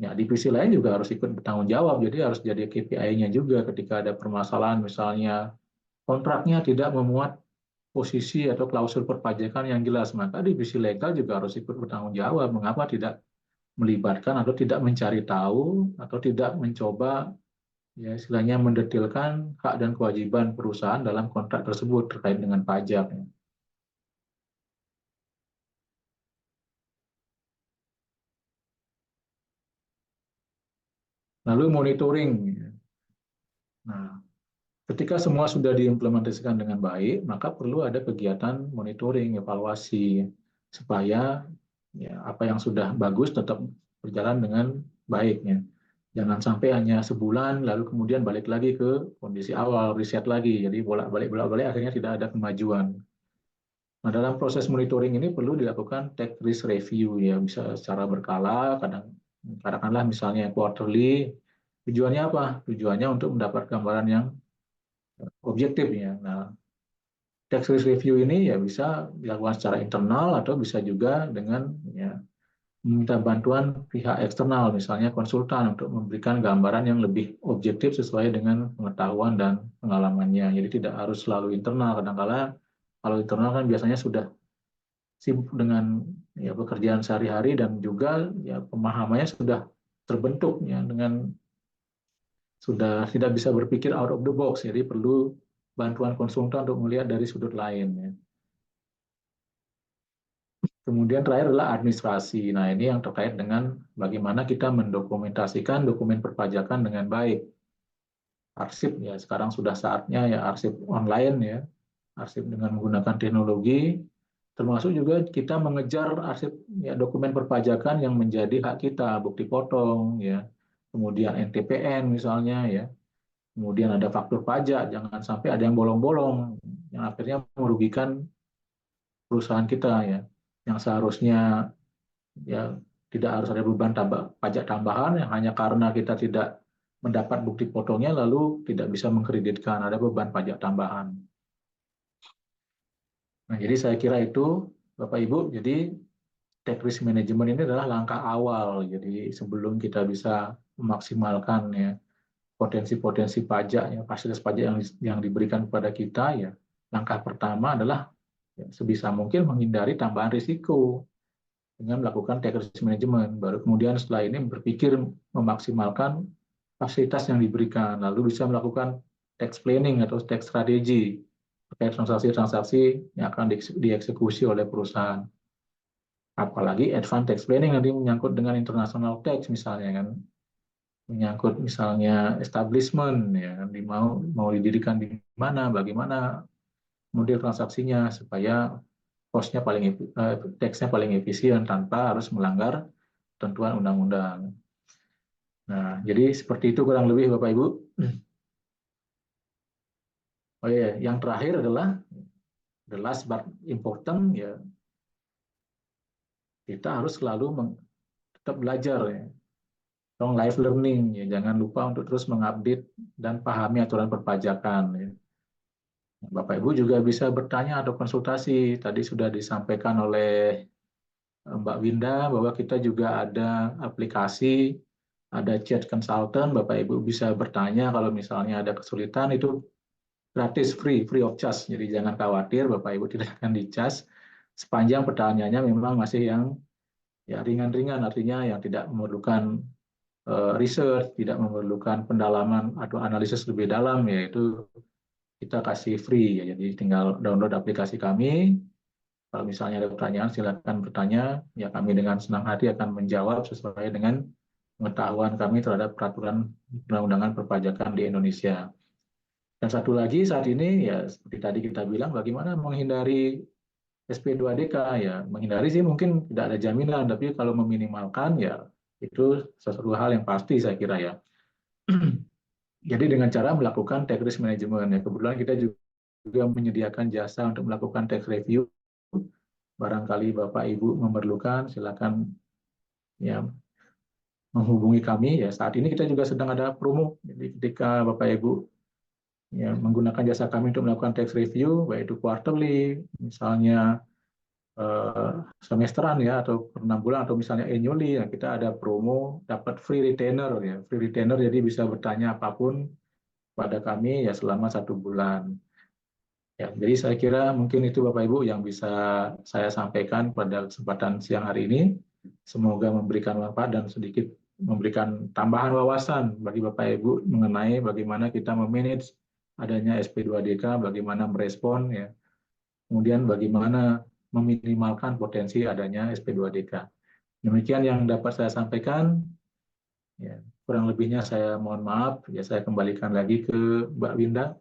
Ya, divisi lain juga harus ikut bertanggung jawab, jadi harus jadi KPI-nya juga ketika ada permasalahan, misalnya kontraknya tidak memuat posisi atau klausul perpajakan yang jelas, maka divisi legal juga harus ikut bertanggung jawab mengapa tidak melibatkan atau tidak mencari tahu atau tidak mencoba ya istilahnya mendetilkan hak dan kewajiban perusahaan dalam kontrak tersebut terkait dengan pajak. Lalu monitoring. Nah, ketika semua sudah diimplementasikan dengan baik, maka perlu ada kegiatan monitoring, evaluasi, supaya ya, apa yang sudah bagus tetap berjalan dengan baiknya. Jangan sampai hanya sebulan, lalu kemudian balik lagi ke kondisi awal, riset lagi. Jadi bolak-balik akhirnya tidak ada kemajuan. Nah, dalam proses monitoring ini perlu dilakukan tech risk review, ya, bisa secara berkala, katakanlah misalnya quarterly. Tujuannya apa? Tujuannya untuk mendapat gambaran yang objektif, ya. Nah, tax risk review ini ya bisa dilakukan secara internal atau bisa juga dengan ya, meminta bantuan pihak eksternal, misalnya konsultan, untuk memberikan gambaran yang lebih objektif sesuai dengan pengetahuan dan pengalamannya. Jadi tidak harus selalu internal. Kadang-kala kalau internal kan biasanya sudah sibuk dengan ya pekerjaan sehari-hari dan juga ya pemahamannya sudah terbentuk ya dengan sudah tidak bisa berpikir out of the box. Jadi perlu bantuan konsultan untuk melihat dari sudut lain, ya. Kemudian terakhir adalah administrasi. Nah, ini yang terkait dengan bagaimana kita mendokumentasikan dokumen perpajakan dengan baik. Arsip ya sekarang sudah saatnya ya arsip online ya, arsip dengan menggunakan teknologi, termasuk juga kita mengejar arsip ya dokumen perpajakan yang menjadi hak kita, bukti potong ya, kemudian NTPN misalnya ya, kemudian ada faktur pajak, jangan sampai ada yang bolong-bolong yang akhirnya merugikan perusahaan kita ya, yang seharusnya ya tidak harus ada beban pajak tambahan yang hanya karena kita tidak mendapat bukti potongnya lalu tidak bisa mengkreditkan, ada beban pajak tambahan. Nah, jadi saya kira itu Bapak Ibu, jadi tax risk management ini adalah langkah awal. Jadi sebelum kita bisa memaksimalkan ya potensi-potensi pajak ya fasilitas pajak yang diberikan kepada kita ya, langkah pertama adalah ya, sebisa mungkin menghindari tambahan risiko dengan melakukan tax risk management. Baru kemudian setelah ini berpikir memaksimalkan fasilitas yang diberikan, lalu bisa melakukan tax planning atau tax strategy terkait transaksi-transaksi yang akan dieksekusi oleh perusahaan. Apalagi advance tax planning nanti menyangkut dengan international tax misalnya kan, menyangkut misalnya establishment ya, mau didirikan di mana, bagaimana model transaksinya supaya cost-nya tax-nya paling efisien tanpa harus melanggar ketentuan undang-undang. Nah, jadi seperti itu kurang lebih Bapak Ibu. Oh iya, yang terakhir adalah the last but important ya, kita harus selalu tetap belajar ya. Long life learning ya, jangan lupa untuk terus mengupdate dan pahami aturan perpajakan ya. Bapak Ibu juga bisa bertanya atau konsultasi. Tadi sudah disampaikan oleh Mbak Winda bahwa kita juga ada aplikasi, ada chat consultant. Bapak Ibu bisa bertanya kalau misalnya ada kesulitan, itu gratis, free of charge. Jadi jangan khawatir, Bapak Ibu tidak akan dicas sepanjang pertanyaannya memang masih yang ya ringan-ringan, artinya yang tidak memerlukan research, tidak memerlukan pendalaman atau analisis lebih dalam, yaitu kita kasih free ya. Jadi tinggal download aplikasi kami. Kalau misalnya ada pertanyaan, silakan bertanya. Ya kami dengan senang hati akan menjawab sesuai dengan pengetahuan kami terhadap peraturan perundang-undangan perpajakan di Indonesia. Dan satu lagi saat ini ya seperti tadi kita bilang, bagaimana menghindari SP2DK ya. Menghindari sih mungkin tidak ada jaminan, tapi kalau meminimalkan ya itu sesuatu hal yang pasti saya kira ya. Jadi dengan cara melakukan tax risk management ya. Kebetulan kita juga menyediakan jasa untuk melakukan tax review. Barangkali Bapak Ibu memerlukan, silakan ya menghubungi kami ya. Saat ini kita juga sedang ada promo. Jadi ketika Bapak Ibu ya menggunakan jasa kami untuk melakukan tax review, baik itu quarterly, misalnya semesteran ya, atau per 6 bulan, atau misalnya annually, ya, kita ada promo dapat free retainer ya. Free retainer jadi bisa bertanya apapun pada kami ya selama 1 bulan. Ya, jadi saya kira mungkin itu Bapak Ibu yang bisa saya sampaikan pada kesempatan siang hari ini. Semoga memberikan manfaat dan sedikit memberikan tambahan wawasan bagi Bapak Ibu mengenai bagaimana kita memanage adanya SP2DK, bagaimana merespon ya, kemudian bagaimana meminimalkan potensi adanya SP2DK. Demikian yang dapat saya sampaikan. Ya, kurang lebihnya saya mohon maaf. Ya, saya kembalikan lagi ke Mbak Winda.